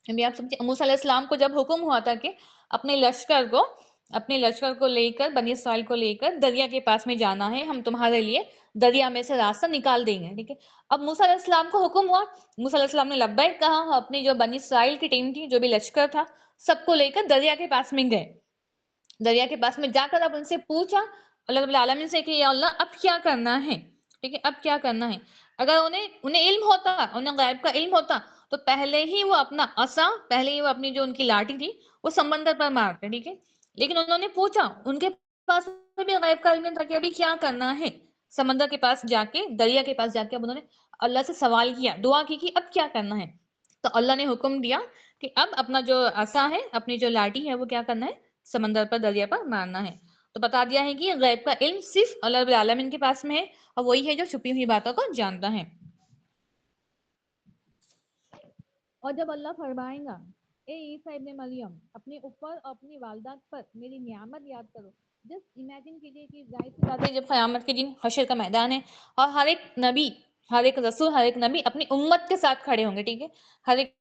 ابھی آپ سمجھے، موسیٰ علیہ السلام کو جب حکم ہوا تھا کہ اپنے لشکر کو لے کر، بنی اسرائیل کو لے کر دریا کے پاس میں جانا ہے، ہم تمہارے لیے دریا میں سے راستہ نکال دیں گے، ٹھیک ہے۔ اب موسیٰ علیہ السلام کو حکم ہوا، موسیٰ علیہ السلام نے لبیک کہا، اپنی جو بنی اسرائیل کی ٹیم تھی، جو بھی لشکر تھا، سب کو لے کر دریا کے پاس میں گئے۔ دریا کے پاس میں جا کر اب ان سے پوچھا اللہ رب العالمین سے کہ یا اللہ اب کیا کرنا ہے، ٹھیک ہے، اب کیا کرنا ہے۔ اگر انہیں علم ہوتا، انہیں غیب کا علم ہوتا تو پہلے ہی وہ اپنا عصا، پہلے ہی وہ اپنی جو ان کی لاٹھی تھی وہ سمندر پر مارتے، ٹھیک ہے، لیکن انہوں نے پوچھا، ان کے پاس بھی غیب کا علم تھا کہ ابھی کیا کرنا ہے۔ سمندر کے پاس جا کے، دریا کے پاس جا کے اب انہوں نے اللہ سے سوال کیا، دعا کی کہ اب کیا کرنا ہے۔ تو اللہ نے حکم دیا کہ اب اپنا جو عصا ہے، اپنی جو لاٹھی ہے، وہ کیا کرنا ہے، سمندر پر، دریا پر مارنا ہے۔ تو بتا دیا ہے کہ غیب کا علم صرف اللہ رب العالمین کے پاس میں ہے اور وہی ہے جو چھپی ہوئی باتوں کو جانتا ہے۔ اور جب اللہ فرمائے گا اے عیسیٰ ابن مریم اپنے اوپر اور اپنی والدہ پر میری نعمت یاد کرو، جسٹ امیجن کیجئے کہ ظاہر سی بات ہے جب قیامت کے دن حشر کا میدان ہے اور ہر ایک نبی، ہر ایک رسول، ہر ایک نبی اپنی امت کے ساتھ کھڑے ہوں گے، ٹھیک ہے، ہر ایک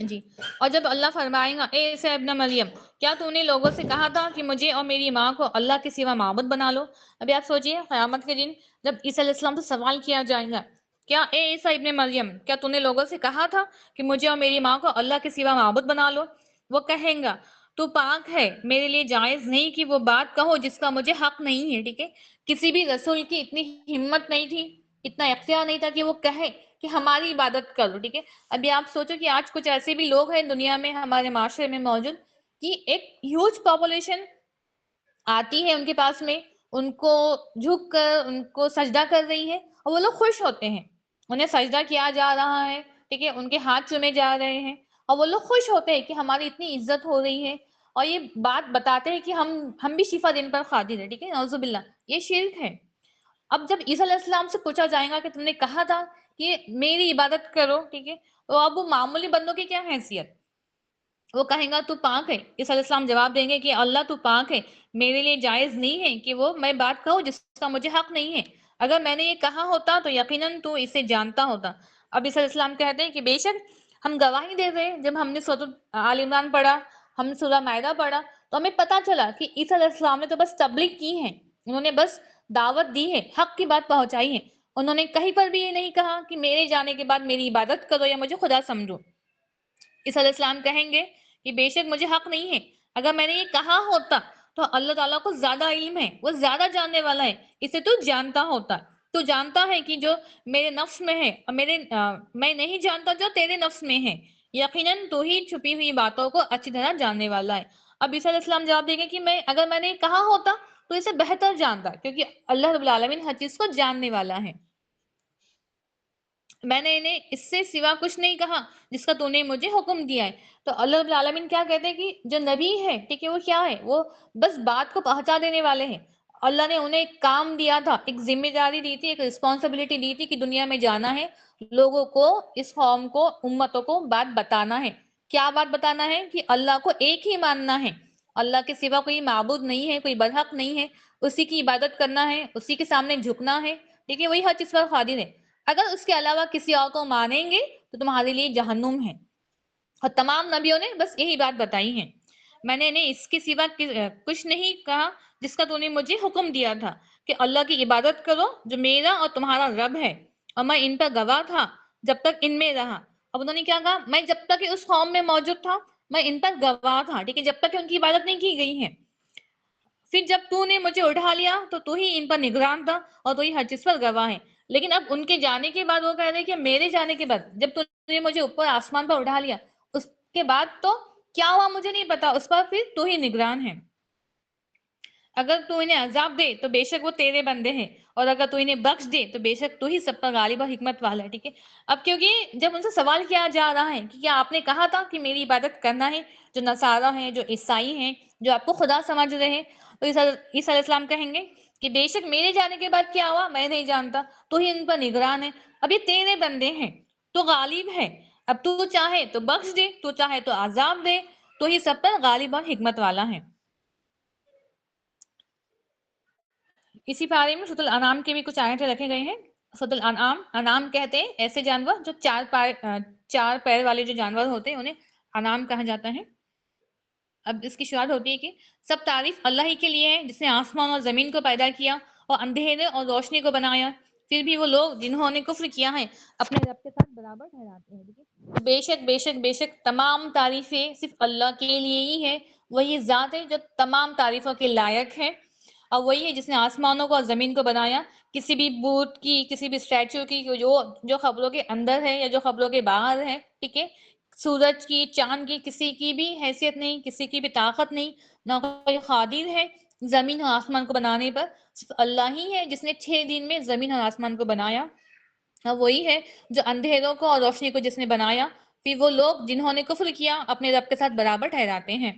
جی، اور جب اللہ فرمائے گا اے عیسیٰ ابن مریم کیا تو نے لوگوں سے کہا تھا کہ مجھے اور میری ماں کو اللہ کے سوا معبود بنا لو؟ ابھی آپ سوچئے قیامت کے دن جب عیسیٰ علیہ السلام سے سوال کیا جائے گا، کیا اے عیسیٰ ابن مریم کیا تو نے لوگوں سے کہا تھا کہ مجھے اور میری ماں کو اللہ کے سوا معبود بنا لو؟ وہ کہیں گا تو پاک ہے، میرے لیے جائز نہیں کہ وہ بات کہو جس کا مجھے حق نہیں ہے. ٹھیک ہے، کسی بھی رسول کی اتنی ہمت نہیں تھی، اتنا اختیار نہیں تھا کہ وہ کہے کہ ہماری عبادت کرو. ٹھیک ہے، ابھی آپ سوچو کہ آج کچھ ایسے بھی لوگ ہیں دنیا میں ہمارے معاشرے میں موجود کہ ایک ہیوج پاپولیشن آتی ہے ان کے پاس میں، ان کو جھک کر ان کو سجدہ کر رہی ہے اور وہ لوگ خوش ہوتے ہیں، انہیں سجدہ کیا جا رہا ہے. ٹھیک ہے، ان کے ہاتھ چومے جا رہے ہیں اور وہ لوگ خوش ہوتے ہیں کہ ہماری اتنی عزت ہو رہی ہے اور یہ بات بتاتے ہیں کہ ہم بھی شفا دین پر قادر ہیں. ٹھیک ہے، نعوذ باللہ، یہ شرک ہے. اب جب عیسیٰ علیہ السلام سے پوچھا جائے گا کہ تم نے کہا تھا کہ میری عبادت کرو، ٹھیک ہے، تو اب وہ معمولی بندوں کی کیا حیثیت؟ وہ کہیں گا تو پاک ہے. عیسیٰ علیہ السلام جواب دیں گے کہ اللہ تو پاک ہے، میرے لیے جائز نہیں ہے کہ وہ میں بات کہوں جس کا مجھے حق نہیں ہے. اگر میں نے یہ کہا ہوتا تو یقیناً تو اسے جانتا ہوتا. اب عیسیٰ علیہ السلام کہتے ہیں کہ بے شک ہم گواہی دے رہے ہیں، جب ہم نے سورۃ آل عمران پڑھا، ہم نے سورہ مائدہ پڑھا تو ہمیں پتا چلا کہ عیسیٰ علیہ السلام نے تو بس تبلیغ کی ہے، انہوں نے بس دعوت دی ہے، حق کی بات پہنچائی ہے. انہوں نے کہیں پر بھی یہ نہیں کہا کہ میرے جانے کے بعد میری عبادت کرو یا مجھے خدا سمجھو. عیسیٰ علیہ السلام کہیں گے کہ بے شک مجھے حق نہیں ہے، اگر میں نے یہ کہا ہوتا تو اللہ تعالیٰ کو زیادہ علم ہے، وہ زیادہ جاننے والا ہے، اسے تو جانتا ہوتا. تو جانتا ہے کہ جو میرے نفس میں ہے اور میں نہیں جانتا جو تیرے نفس میں ہے، یقیناً تو ہی چھپی ہوئی باتوں کو اچھی طرح جاننے والا ہے. اب عیسیٰ علیہ السلام جواب دیں گے کہ اگر میں نے یہ کہا ہوتا تو اسے بہتر جانتا، کیونکہ اللہ رب العالمین ہر چیز کو جاننے والا ہے. میں نے انہیں اس سے سوا کچھ نہیں کہا جس کا تو نے مجھے حکم دیا ہے. تو اللہ رب العالمین کیا کہتے ہیں کہ جو نبی ہے، ٹھیک ہے، وہ کیا ہے؟ وہ بس بات کو پہنچا دینے والے ہیں. اللہ نے انہیں ایک کام دیا تھا، ایک ذمہ داری دی تھی، ایک رسپانسبلٹی دی تھی کہ دنیا میں جانا ہے، لوگوں کو، اس قوم کو، امتوں کو بات بتانا ہے. کیا بات بتانا ہے؟ کہ اللہ کو ایک ہی ماننا ہے، اللہ کے سوا کوئی معبود نہیں ہے، کوئی برحق نہیں ہے، اسی کی عبادت کرنا ہے، اسی کے سامنے جھکنا ہے. ٹھیک ہے، وہی ہر چیز پر قادر ہے. اگر اس کے علاوہ کسی اور کو مانیں گے تو تمہارے لیے جہنم ہے. اور تمام نبیوں نے بس یہی بات بتائی ہے. میں نے انہیں اس کے سوا کچھ نہیں کہا جس کا تو نے مجھے حکم دیا تھا کہ اللہ کی عبادت کرو جو میرا اور تمہارا رب ہے، اور میں ان پر گواہ تھا جب تک ان میں رہا. اب انہوں نے کیا کہا؟ میں جب تک اس قوم میں موجود تھا میں ان پر گواہ تھا، ٹھیک ہے، جب تک ان کی عبادت نہیں کی گئی ہے. پھر جب تو نے مجھے اٹھا لیا تو ہی ان پر نگران تھا اور تو ہی ہر چیز پر گواہ ہے. لیکن اب ان کے جانے کے بعد وہ کہہ رہے ہیں کہ میرے جانے کے بعد جب تو نے مجھے اوپر آسمان پر اٹھا لیا اس کے بعد تو کیا ہوا مجھے نہیں پتا، اس پر پھر تو ہی نگران ہے. اگر تو انہیں عذاب دے تو بے شک وہ تیرے بندے ہیں، اور اگر تو انہیں بخش دے تو بے شک تو ہی سب پر غالب اور حکمت والا ہے. ٹھیک ہے، اب کیونکہ جب ان سے سوال کیا جا رہا ہے کہ کیا آپ نے کہا تھا کہ میری عبادت کرنا ہے، جو نصارہ ہیں، جو عیسائی ہیں، جو آپ کو خدا سمجھ رہے ہیں، تو عیسیٰ علیہ السلام کہیں گے کہ بے شک میرے جانے کے بعد کیا ہوا میں نہیں جانتا، تو ہی ان پر نگران ہے. اب یہ تیرے بندے ہیں، تو غالب ہے، اب تو چاہے تو بخش دے، تو چاہے تو عذاب دے، تو ہی سب پر غالب اور حکمت والا ہے. اسی بارے میں سورۃ الانعام کے بھی کچھ آیتیں رکھے گئے ہیں. سورۃ الانعام، انعام کہتے ہیں ایسے جانور جو چار پیر والے جو جانور ہوتے ہیں انہیں انعام کہا جاتا ہے. اب اس کی شروعات ہوتی ہے کہ سب تعریف اللہ ہی کے لیے ہے جس نے آسمان اور زمین کو پیدا کیا اور اندھیرے اور روشنی کو بنایا. پھر بھی وہ لوگ جنہوں نے کفر کیا ہے اپنے رب کے ساتھ برابر ٹھہراتے ہیں. بے شک تمام تعریفیں صرف اللہ کے لیے ہی ہے. وہی ذات ہے جو تمام تعریفوں کے لائق ہے، اور وہی ہے جس نے آسمانوں کو اور زمین کو بنایا. کسی بھی بت کی، کسی بھی اسٹیچو کی جو خبروں کے اندر ہے یا جو خبروں کے باہر ہے، ٹھیک ہے، سورج کی، چاند کی، کسی کی بھی حیثیت نہیں، کسی کی بھی طاقت نہیں، نہ کوئی قادر ہے زمین اور آسمان کو بنانے پر. صرف اللہ ہی ہے جس نے 6 دن میں زمین اور آسمان کو بنایا، اور وہی ہے جو اندھیروں کو اور روشنی کو جس نے بنایا. پھر وہ لوگ جنہوں نے کفر کیا اپنے رب کے ساتھ برابر ٹھہراتے ہیں.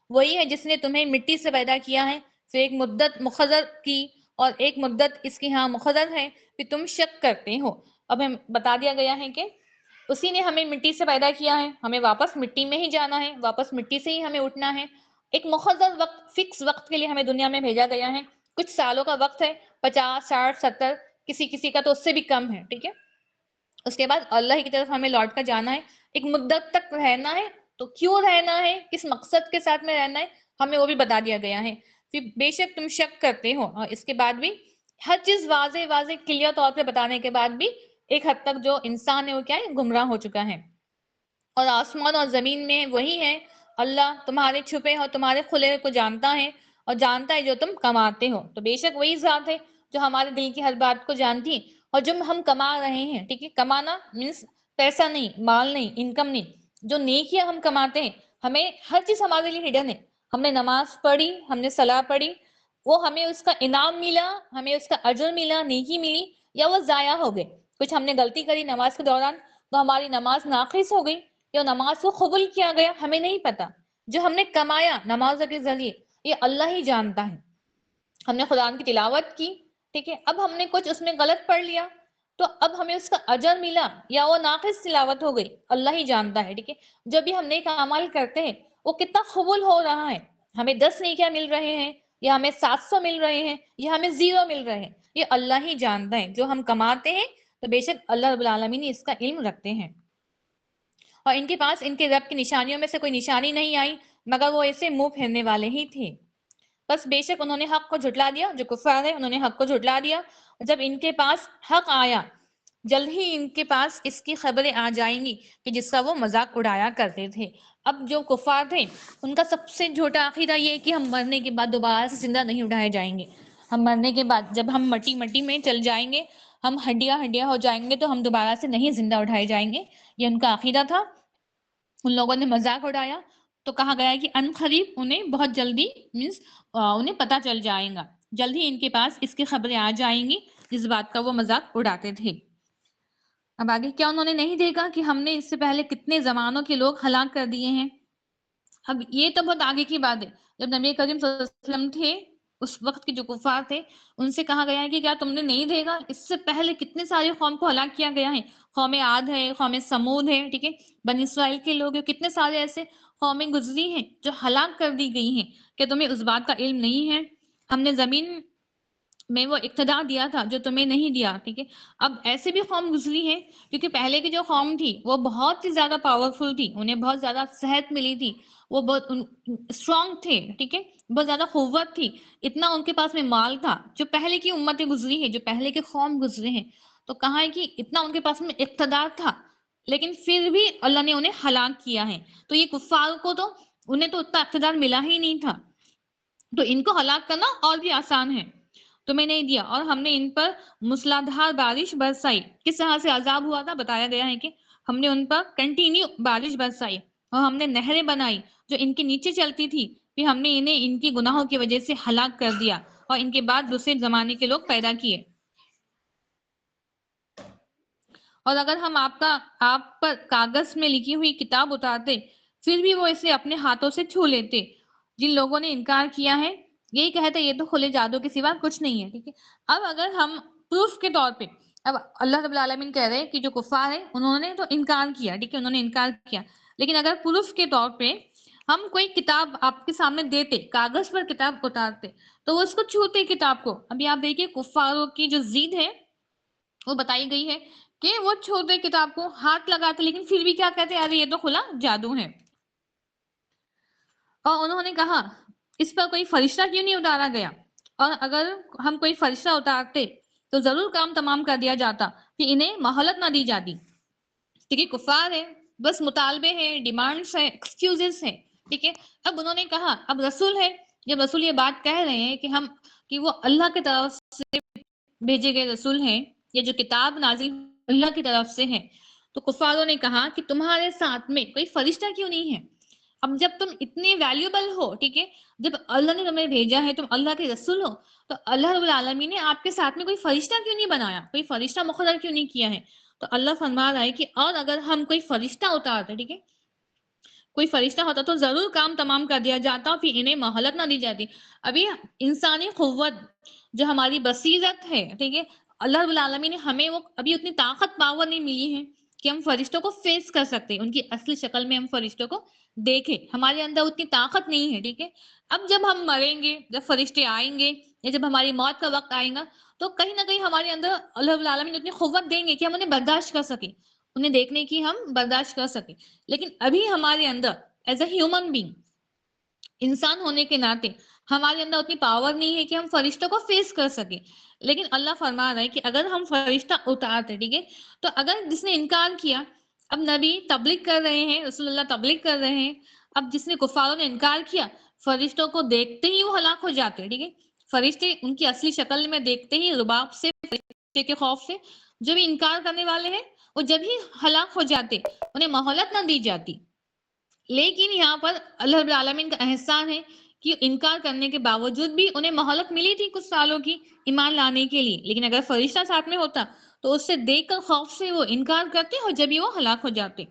وہی ہے جس نے تمہیں مٹی سے پیدا کیا ہے، پھر ایک مدت مقرر کی اور ایک مدت اس کی ہاں مقرر ہے، پھر تم شک کرتے ہو. اب ہمیں بتا دیا گیا ہے کہ اسی نے ہمیں مٹی سے پیدا کیا ہے، ہمیں واپس مٹی میں ہی جانا ہے، واپس مٹی سے ہی ہمیں اٹھنا ہے. ایک مقرر وقت، فکس وقت کے لیے ہمیں دنیا میں بھیجا گیا ہے. کچھ سالوں کا وقت ہے، 50 60 70، کسی کا تو اس سے بھی کم ہے. ٹھیک ہے، اس کے بعد اللہ کی طرف ہمیں لوٹ کر جانا ہے. ایک مدت تک رہنا ہے تو کیوں رہنا ہے، کس مقصد کے ساتھ میں رہنا ہے، ہمیں وہ بھی بتا دیا گیا ہے. پھر بے شک تم شک کرتے ہو، اور اس کے بعد بھی ہر چیز واضح واضح کلیئر طور پہ بتانے کے بعد بھی ایک حد تک جو انسان ہے وہ کیا ہے، گمراہ ہو چکا ہے. اور آسمان اور زمین میں وہی ہے، اللہ تمہارے چھپے اور تمہارے کھلے کو جانتا ہے، اور جانتا ہے جو تم کماتے ہو. تو بے شک وہی ذات ہے جو ہمارے دل کی ہر بات کو جانتی ہے، اور جو ہم کما رہے ہیں، ٹھیک ہے، کمانا مینس پیسہ نہیں، مال نہیں، انکم نہیں، جو نیکیاں ہم کماتے ہیں، ہمیں ہر چیز ہمارے لیے ہڈن ہے. ہم نے نماز پڑھی، ہم نے صلاح پڑھی، وہ ہمیں اس کا انعام ملا، ہمیں اس کا اجر ملا، نیکی ملی، یا وہ ضائع ہو گئے. کچھ ہم نے غلطی کری نماز کے دوران تو ہماری نماز ناقص ہو گئی، یا نماز کو قبول کیا گیا، ہمیں نہیں پتا. جو ہم نے کمایا نماز کے ذریعے یہ اللہ ہی جانتا ہے. ہم نے قرآن کی تلاوت کی، ٹھیک ہے، اب ہم نے کچھ اس میں غلط پڑھ لیا تو اب ہمیں اس کا اجر ملا یا وہ ناقص تلاوت ہو گئی، اللہ ہی جانتا ہے. ٹھیک ہے، جب بھی ہم نیک اعمال کرتے ہیں وہ کتنا قبول ہو رہا ہے، ہمیں 10 نیکیاں مل رہے ہیں، یا ہمیں 700 مل رہے ہیں، یا ہمیں 0 مل رہے ہیں، یہ اللہ ہی جانتا ہے. جو ہم کماتے ہیں تو بے شک اللہ رب العالمین اس کا علم رکھتے ہیں. اور ان کے پاس ان کے رب کی نشانیوں میں سے کوئی نشانی نہیں آئی مگر وہ ایسے منہ پھیرنے والے ہی تھے. بس بے شک انہوں نے حق کو جھٹلا دیا، جو کفار ہے انہوں نے حق کو جھٹلا دیا. جب ان کے پاس حق آیا جلد ہی ان کے پاس اس کی خبریں آ جائیں گی کہ جس کا وہ مذاق اڑایا کرتے تھے. اب جو کفار تھے ان کا سب سے جھوٹا عقیدہ یہ کہ ہم مرنے کے بعد دوبارہ سے زندہ نہیں اٹھائے جائیں گے. ہم مرنے کے بعد جب ہم مٹی میں چل جائیں گے، ہم ہڈیاں ہو جائیں گے تو ہم دوبارہ سے نہیں زندہ اٹھائے جائیں گے. یہ ان کا عقیدہ تھا. ان لوگوں نے مذاق اڑایا تو کہا گیا کہ ان قریب انہیں بہت جلدی مینس انہیں پتہ چل جائے گا، جلد ہی ان کے پاس اس کی خبریں آ جائیں گی جس بات کا وہ مذاق اڑاتے تھے. اب آگے کیا انہوں نے نہیں دیکھا کہ ہم نے اس سے پہلے کتنے زمانوں کے لوگ ہلاک کر دیے ہیں. اب یہ تو بہت آگے کی بات ہے، جب نبی کریم صلی اللہ علیہ وسلم تھے اس وقت کے جو کفار تھے ان سے کہا گیا ہے کہ کیا تم نے نہیں دیکھا اس سے پہلے کتنے سارے قوم کو ہلاک کیا گیا ہے. قوم عاد ہے، قوم سمود ہے، ٹھیک ہے، بنی اسرائیل کے لوگ ہیں، کتنے سارے ایسے قومیں گزری ہیں جو ہلاک کر دی گئی ہیں. کہ تمہیں اس بات کا علم نہیں ہے، ہم نے زمین میں وہ اقتدار دیا تھا جو تمہیں نہیں دیا. ٹھیک ہے، اب ایسے بھی قوم گزری ہے کیونکہ پہلے کی جو قوم تھی وہ بہت ہی زیادہ پاورفل تھی، انہیں بہت زیادہ صحت ملی تھی، وہ بہت اسٹرانگ تھے، ٹھیک ہے، بہت زیادہ قوت تھی، اتنا ان کے پاس میں مال تھا. جو پہلے کی امتیں گزری ہیں، جو پہلے کے قوم گزرے ہیں، تو کہا ہے کہ اتنا ان کے پاس میں اقتدار تھا لیکن پھر بھی اللہ نے انہیں ہلاک کیا ہے. تو یہ کفار کو تو انہیں تو اتنا اقتدار ملا ہی نہیں تھا، تو ان کو ہلاک کرنا اور بھی آسان ہے. تمہیں نہیں دیا اور ہم نے ان پر موسلادھار بارش برسائی. کس طرح سے عذاب ہوا تھا بتایا گیا ہے کہ ہم نے ان پر کنٹینیو بارش برسائی، اور ہم نے نہریں بنائی جو ان کے نیچے چلتی تھی، پھر ہم نے انہیں ان کی گناہوں کی وجہ سے ہلاک کر دیا، اور ان کے بعد دوسرے زمانے کے لوگ پیدا کیے. اور اگر ہم آپ پر کاغذ میں لکھی ہوئی کتاب اتارتے پھر بھی وہ اسے اپنے ہاتھوں سے چھو لیتے. جن لوگوں نے انکار کیا ہے یہی کہتے یہ تو کھلے جادو کے سوا کچھ نہیں ہے. ٹھیک ہے، اب اگر ہم پروف کے طور پہ، اب اللہ رب العالمین کہہ رہے ہیں کہ جو کفار ہیں انہوں نے تو انکار کیا، ٹھیک ہے، انہوں نے انکار کیا، لیکن اگر پروف کے طور پہ ہم کوئی کتاب آپ کے سامنے دیتے، کاغذ پر کتاب اتارتے تو وہ اس کو چھوتے کتاب کو. ابھی آپ دیکھیے کفاروں کی جو ضد ہے وہ بتائی گئی ہے کہ وہ چھوتے کتاب کو، ہاتھ لگاتے، لیکن پھر بھی کیا کہتے ارے یہ تو کھلا جادو ہے. اور انہوں نے کہا اس پر کوئی فرشتہ کیوں نہیں اتارا گیا، اور اگر ہم کوئی فرشتہ اتارتے تو ضرور کام تمام کر دیا جاتا، کہ انہیں مہلت نہ دی جاتی. ٹھیک ہے، کفار ہے، بس مطالبے ہیں، ڈیمانڈس ہیں، ایکسکیوزز ہیں. ٹھیک ہے، اب انہوں نے کہا اب رسول ہے، جب رسول یہ بات کہہ رہے ہیں کہ وہ اللہ کی طرف سے بھیجے گئے رسول ہیں، یہ جو کتاب نازل اللہ کی طرف سے ہے، تو کفاروں نے کہا کہ تمہارے ساتھ میں کوئی فرشتہ کیوں نہیں ہے. اب جب تم اتنے ویلیوبل ہو، ٹھیک ہے، جب اللہ نے تمہیں بھیجا ہے، تم اللہ کے رسول ہو، تو اللہ رب العالمین نے آپ کے ساتھ میں کوئی فرشتہ کیوں نہیں بنایا، کوئی فرشتہ مقرر کیوں نہیں کیا ہے. تو اللہ فرما رہا ہے کہ اور اگر ہم کوئی فرشتہ اتارتے، ٹھیک ہے، کوئی فرشتہ ہوتا تو ضرور کام تمام کر دیا جاتا، پھر انہیں مہلت نہ دی جاتی. ابھی انسانی قوت جو ہماری بصیرت ہے، ٹھیک ہے، اللہ رب العالمین نے ہمیں وہ ابھی اتنی طاقت پاور نہیں ملی ہے کہ ہم فرشتوں کو فیس کر سکتے، ان کی اصلی شکل میں ہم فرشتوں کو دیکھیں، ہمارے اندر اتنی طاقت نہیں ہے. ٹھیک ہے، اب جب ہم مریں گے، جب فرشتے آئیں گے، یا جب ہماری موت کا وقت آئے گا، تو کہیں نہ کہیں ہمارے اندر اللہ رب العالمین اتنی قوت دیں گے کہ ہم انہیں برداشت کر سکیں. انہیں دیکھنے کی ہم برداشت کر سکیں، لیکن ابھی ہمارے اندر ایز اے ہیومن بینگ، انسان ہونے کے ناطے ہمارے اندر اتنی پاور نہیں ہے کہ ہم فرشتوں کو فیس کر سکیں. لیکن اللہ فرما رہا ہے کہ اگر ہم فرشتہ اتارتے، ٹھیک ہے، تو اگر جس نے انکار کیا، اب نبی تبلیغ کر رہے ہیں، رسول اللہ تبلیغ کر رہے ہیں، اب جس نے کفاروں نے انکار کیا، فرشتوں کو دیکھتے ہی وہ ہلاک ہو جاتے، ٹھیک ہے. فرشتے ان کی اصلی شکل میں دیکھتے ہی رباب سے، فرشتے کے خوف سے جو بھی انکار کرنے والے ہیں وہ جب ہی ہلاک ہو جاتے، انہیں مہلت نہ دی جاتی. لیکن یہاں پر اللہ رب العالمین کا احسان ہے کہ انکار کرنے کے باوجود بھی انہیں مہلت ملی تھی کچھ سالوں کی ایمان لانے کے لیے. لیکن اگر فرشتہ ساتھ میں ہوتا تو اس سے دیکھ کر خوف سے وہ انکار کرتے اور جب ہی وہ ہلاک ہو جاتے.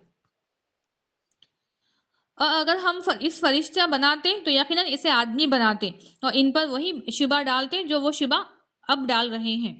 اور اگر ہم اس فرشتہ بناتے تو یقیناً اسے آدمی بناتے اور ان پر وہی شبہ ڈالتے جو وہ شبہ اب ڈال رہے ہیں.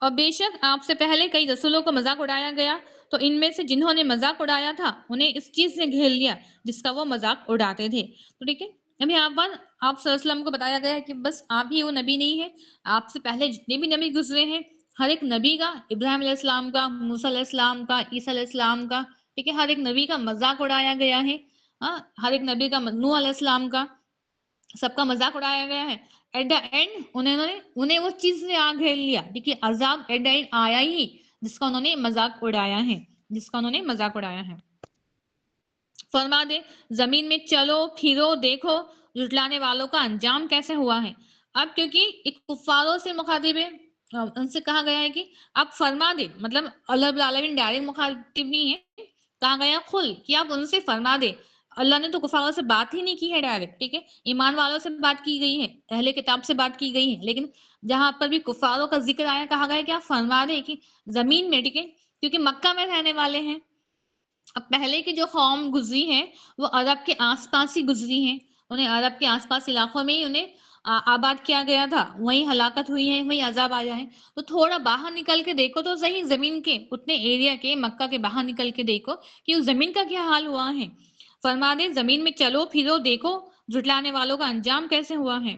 اور بے شک آپ سے پہلے کئی رسولوں کو مذاق اڑایا گیا، تو ان میں سے جنہوں نے مذاق اڑایا تھا انہیں اس چیز نے گھیر لیا جس کا وہ مذاق اڑاتے تھے. تو ٹھیک ہے، ابھی آپ صلی اللہ علیہ وسلم کو بتایا گیا ہے کہ بس آپ ہی وہ نبی نہیں ہے، آپ سے پہلے جتنے بھی نبی گزرے ہیں ہر ایک نبی کا، ابراہیم علیہ السلام کا، موسیٰ علیہ السلام کا، عیسیٰ علیہ السلام کا، ٹھیک ہے، ہر ایک نبی کا مذاق اڑایا گیا ہے. ہر ایک نبی کا، نوح علیہ السلام کا، سب کا مذاق اڑایا گیا ہے. ایٹ دا اینڈ انہیں وہ چیز نے آ گھیر لیا، دیکھیے عذاب ایٹ دا اینڈ آیا ہی جس کا انہوں نے مذاق اڑایا ہے، جس کا انہوں نے مذاق اڑایا ہے. فرما دے زمین میں چلو پھرو دیکھو جھٹلانے والوں کا انجام کیسے ہوا ہے. اب کیونکہ ایک کفاروں سے مخاطب ہے، ان سے کہا گیا ہے کہ آپ فرما دے، مطلب اللہ رب العالمین ڈائریکٹ مخاطب نہیں ہے، کہا گیا کھل کہ آپ ان سے فرما دے. اللہ نے تو کفاروں سے بات ہی نہیں کی ہے ڈائریکٹ، ٹھیک ہے، ایمان والوں سے بات کی گئی ہے، اہل کتاب سے بات کی گئی ہے، لیکن جہاں پر بھی کفاروں کا ذکر آیا کہا گیا کہ آپ فرما دے کہ زمین میں، ٹھیک ہے، کیونکہ مکہ میں رہنے والے ہیں. اب پہلے کی جو قوم گزری ہے وہ عرب کے آس پاس ہی گزری ہیں، انہیں عرب کے آس پاس علاقوں میں ہی انہیں آباد کیا گیا تھا، وہیں ہلاکت ہوئی ہے، وہیں عذاب آیا ہے. تو تھوڑا باہر نکل کے دیکھو تو صحیح، زمین کے اتنے ایریا کے، مکہ کے باہر نکل کے دیکھو کہ اس زمین کا کیا حال ہوا ہے. فرما دے زمین میں چلو پھرو دیکھو جھٹلانے والوں کا انجام کیسے ہوا ہے.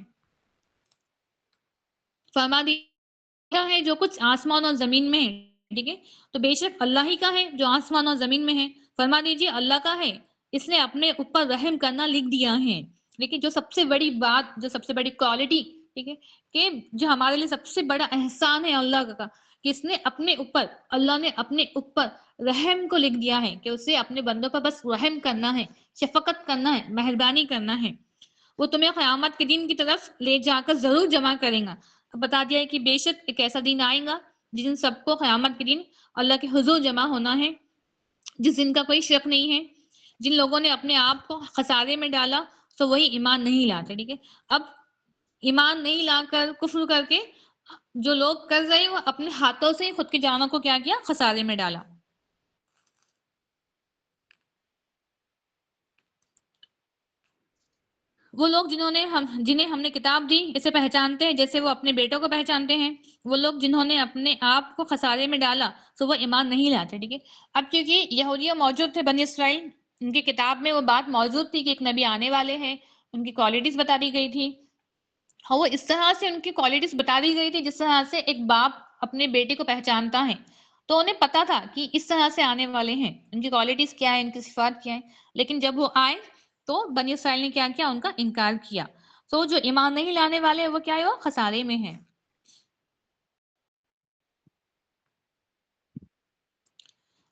فرما دیا ہے جو کچھ آسمان اور زمین میں ہے، ٹھیک ہے، تو بے شک اللہ ہی کا ہے جو آسمان اور زمین میں ہے. فرما دیجیے اللہ کا ہے، اس نے اپنے اوپر رحم کرنا لکھ دیا ہے. لیکن جو سب سے بڑی بات، جو سب سے بڑی کوالٹی، ٹھیک ہے، کہ جو ہمارے لیے سب سے بڑا احسان ہے اللہ کا، کہ اس نے اپنے اوپر، اللہ نے اپنے اوپر رحم کو لکھ دیا ہے کہ اسے اپنے بندوں پر بس رحم کرنا ہے، شفقت کرنا ہے، مہربانی کرنا ہے. وہ تمہیں قیامت کے دن کی طرف لے جا کر ضرور جمع کریں گا. بتا دیا ہے کہ بے شک ایک ایسا دن آئے گا جن سب کو قیامت کے دن اللہ کے حضور جمع ہونا ہے، جس دن کا کوئی شک نہیں ہے. جن لوگوں نے اپنے آپ کو خسارے میں ڈالا تو وہی ایمان نہیں لاتے، ٹھیک ہے. اب ایمان نہیں لا کر کفر کر کے جو لوگ کر رہے ہیں وہ اپنے ہاتھوں سے خود کی جانوں کو کیا کیا، خسارے میں ڈالا. وہ لوگ جنہیں ہم نے کتاب دی اسے پہچانتے ہیں جیسے وہ اپنے بیٹوں کو پہچانتے ہیں. وہ لوگ جنہوں نے اپنے آپ کو خسارے میں ڈالا تو وہ ایمان نہیں لاتے، ٹھیک ہے. اب کیونکہ یہودیوں موجود تھے بنی اسرائیل، ان کی کتاب میں وہ بات موجود تھی کہ ایک نبی آنے والے ہیں، ان کی کوالٹیز بتا دی گئی تھی، اور وہ اس طرح سے ان کی کوالٹیز بتا دی گئی تھی جس طرح سے ایک باپ اپنے بیٹے کو پہچانتا ہے. تو انہیں پتا تھا کہ اس طرح سے آنے والے ہیں، ان کی کوالٹیز کیا ہیں، ان کی صفات کیا ہیں. لیکن جب وہ آئے تو بنی اسرائیل نے کیا کیا، ان کا انکار کیا. تو جو ایمان نہیں لانے والے وہ کیا ہے، وہ خسارے میں ہیں.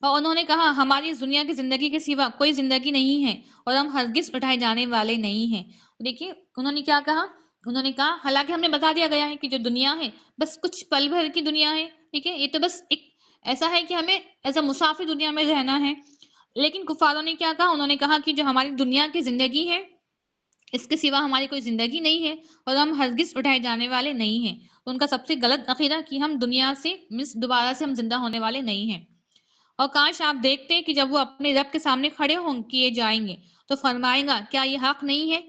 اور انہوں نے کہا ہماری اس دنیا کی زندگی کے سوا کوئی زندگی نہیں ہے اور ہم ہرگز اٹھائے جانے والے نہیں ہیں. دیکھیے انہوں نے کیا کہا، انہوں نے کہا حالانکہ ہم نے بتا دیا گیا ہے کہ جو دنیا ہے بس کچھ پل بھر کی دنیا ہے، ٹھیک ہے، یہ تو بس ایک ایسا ہے کہ ہمیں ایسا مسافر دنیا میں رہنا ہے. لیکن کفاروں نے کیا کہا، انہوں نے کہا کہ جو ہماری دنیا کی زندگی ہے اس کے سوا ہماری کوئی زندگی نہیں ہے اور ہم ہرگز اٹھائے جانے والے نہیں ہیں. ان کا سب سے غلط عقیدہ کہ ہم دنیا سے دوبارہ سے ہم زندہ ہونے والے نہیں ہیں. اور کاش آپ دیکھتے کہ جب وہ اپنے رب کے سامنے کھڑے کیے جائیں گے تو فرمائے گا کیا یہ حق نہیں ہے.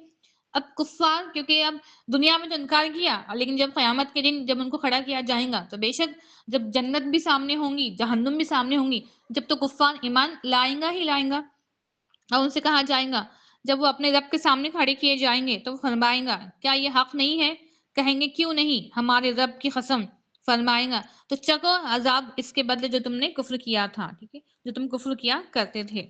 اب کفار کیونکہ اب دنیا میں تو انکار کیا، لیکن جب قیامت کے دن جب ان کو کھڑا کیا جائے گا تو بے شک جب جنت بھی سامنے ہوں گی، جہنم بھی سامنے ہوں گی، جب تو کفار ایمان لائیں گا ہی لائیں گا. اور ان سے کہا جائے گا جب وہ اپنے رب کے سامنے کھڑے کیے جائیں گے تو فرمائیں گا کیا یہ حق نہیں ہے. کہیں گے کیوں نہیں، ہمارے رب کی قسم فرمائے گا تو چکو عذاب اس کے بدلے جو تم نے کفر کیا تھا، ٹھیک ہے، جو تم کفر کیا کرتے تھے۔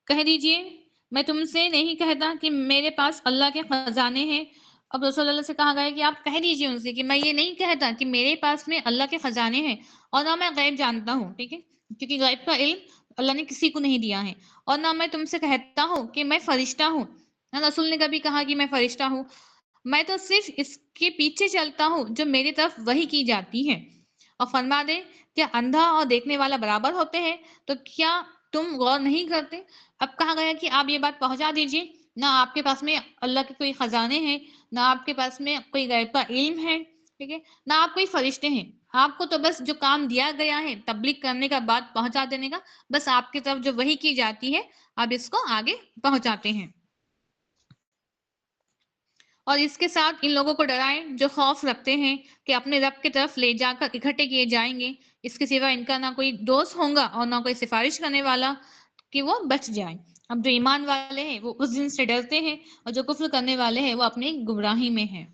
کہہ دیجئے میں تم سے نہیں کہتا کہ میرے پاس اللہ کے خزانے ہیں۔ اب رسول اللہ سے کہا گیا کہ آپ کہہ دیجئے ان سے کہ میں یہ نہیں کہتا کہ میرے پاس میں اللہ کے خزانے ہیں اور نہ میں غیب جانتا ہوں، ٹھیک ہے، کیونکہ غیب کا علم اللہ نے کسی کو نہیں دیا ہے، اور نہ میں تم سے کہتا ہوں کہ میں فرشتہ ہوں۔ نہ رسول نے کبھی کہا کہ میں فرشتہ ہوں، میں تو صرف اس کے پیچھے چلتا ہوں جو میری طرف وحی کی جاتی ہے۔ اور فرما دے کیا اندھا اور دیکھنے والا برابر ہوتے ہیں؟ تو کیا تم غور نہیں کرتے؟ اب کہا گیا کہ آپ یہ بات پہنچا دیجئے، نہ آپ کے پاس میں اللہ کے کوئی خزانے ہیں، نہ آپ کے پاس میں کوئی غیب کا علم ہے، ٹھیک ہے، نہ آپ کوئی فرشتے ہیں، آپ کو تو بس جو کام دیا گیا ہے تبلیغ کرنے کا، بات پہنچا دینے کا، بس آپ کی طرف جو وحی کی جاتی ہے آپ اس کو آگے پہنچاتے ہیں۔ اور اس کے ساتھ ان لوگوں کو ڈرائیں جو خوف رکھتے ہیں کہ اپنے رب کی طرف لے جا کر اکٹھے کیے جائیں گے، اس کے سوا ان کا نہ کوئی دوست ہوگا اور نہ کوئی سفارش کرنے والا کہ وہ بچ جائیں۔ اب جو ایمان والے ہیں وہ اس دن سے ڈرتے ہیں، اور جو کفر کرنے والے ہیں وہ اپنی گمراہی میں ہیں۔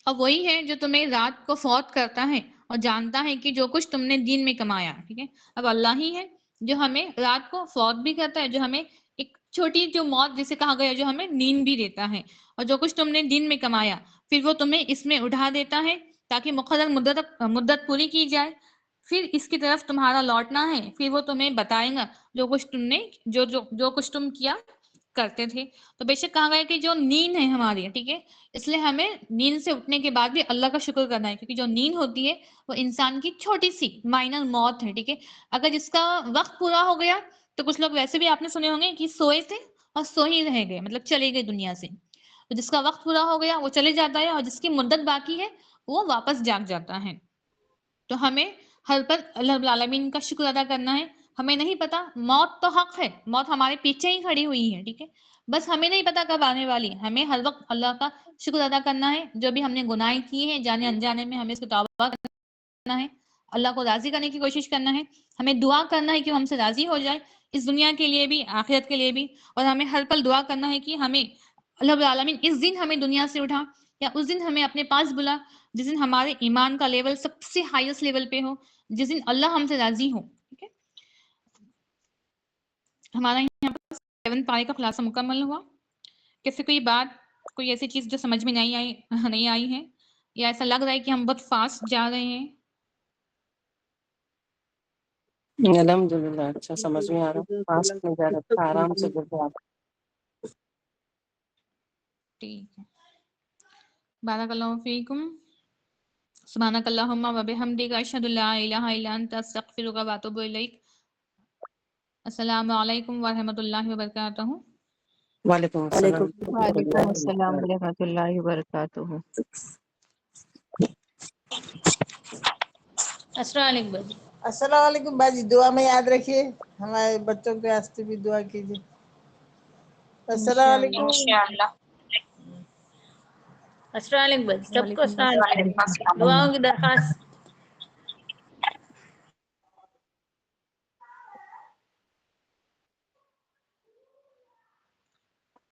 اور وہی ہے جو تمہیں رات کو فوت کرتا ہے اور جانتا ہے کہ جو کچھ تم نے دین میں کمایا، ٹھیک ہے، اب اللہ ہی ہے جو ہمیں رات کو فوت بھی کرتا ہے، جو ہمیں ایک چھوٹی جو موت جسے کہا گیا جو ہمیں نیند بھی دیتا ہے، اور جو کچھ تم نے دین میں کمایا پھر وہ تمہیں اس میں اٹھا دیتا ہے تاکہ مقرر مدت پوری کی جائے، پھر اس کی طرف تمہارا لوٹنا ہے، پھر وہ تمہیں بتائے گا جو کچھ تم نے جو کچھ تم کیا کرتے تھے۔ تو بے شک کہا گیا کہ جو نیند ہے ہماری، ٹھیک ہے، اس لیے ہمیں نیند سے اٹھنے کے بعد بھی اللہ کا شکر کرنا ہے، کیونکہ جو نیند ہوتی ہے وہ انسان کی چھوٹی سی مائنر موت ہے، ٹھیک ہے، اگر جس کا وقت پورا ہو گیا تو کچھ لوگ ویسے بھی آپ نے سنے ہوں گے کہ سوئے تھے اور سو ہی رہ گئے، مطلب چلے گئے دنیا سے، تو جس کا وقت پورا ہو گیا وہ چلے جاتا ہے، اور جس کی مدت باقی ہے وہ واپس جاگ جاتا ہے۔ تو ہمیں ہر پر اللہ رب العالمین کا شکر ادا کرنا ہے۔ ہمیں نہیں پتا، موت تو حق ہے، موت ہمارے پیچھے ہی کھڑی ہوئی ہے، ٹھیک ہے، بس ہمیں نہیں پتا کب آنے والی ہے، ہمیں ہر وقت اللہ کا شکر ادا کرنا ہے، جو بھی ہم نے گناہ کیے ہیں جانے انجانے میں ہمیں اس کو توبہ کرنا ہے، اللہ کو راضی کرنے کی کوشش کرنا ہے، ہمیں دعا کرنا ہے کہ وہ ہم سے راضی ہو جائے، اس دنیا کے لیے بھی آخرت کے لیے بھی، اور ہمیں ہر پل دعا کرنا ہے کہ ہمیں اللہ رب العالمین اس دن ہمیں دنیا سے اٹھا، یا اس دن ہمیں اپنے پاس بلا جس دن ہمارے ایمان کا لیول سب سے ہائیسٹ لیول پہ ہو، جس دن اللہ ہم سے راضی ہو، ٹھیک ہے۔ ہمارا یہاں پر 7 پارے کا خلاصہ مکمل ہوا۔ کسی کوئی بات، کوئی ایسی چیز جو سمجھ میں نہیں آئی ہے، یا ایسا لگ رہا ہے کہ ہم بہت فاسٹ جا رہے ہیں؟ الحمدللہ اچھا سمجھ میں آ رہا، فاسٹ میں جا رہا تھا، آرام سے بول رہا۔ ٹھیک ہے، بارک اللہ فیکم، سبحانک اللہم و بحمدک، اشہد ان لا الہ الا انت، استغفرک و اتوب الیک۔ السلام علیکم ورحمۃ اللہ وبرکاتہ۔ وعلیکم السلام ورحمۃ وعلیکم اللہ السلام وبرکاتہ۔ ورحمۃ اللہ وبرکاتہ۔ السلام علیکم۔ السلام علیکم باجی، دعا میں یاد رکھیے، ہمارے بچوں کے واسطے بھی دعا کیجیے۔ السلام انشاءاللہ علیکم۔ السلام علیکم، سب کو وعلیکم السلام علیکم، دعاؤں کی درخواست۔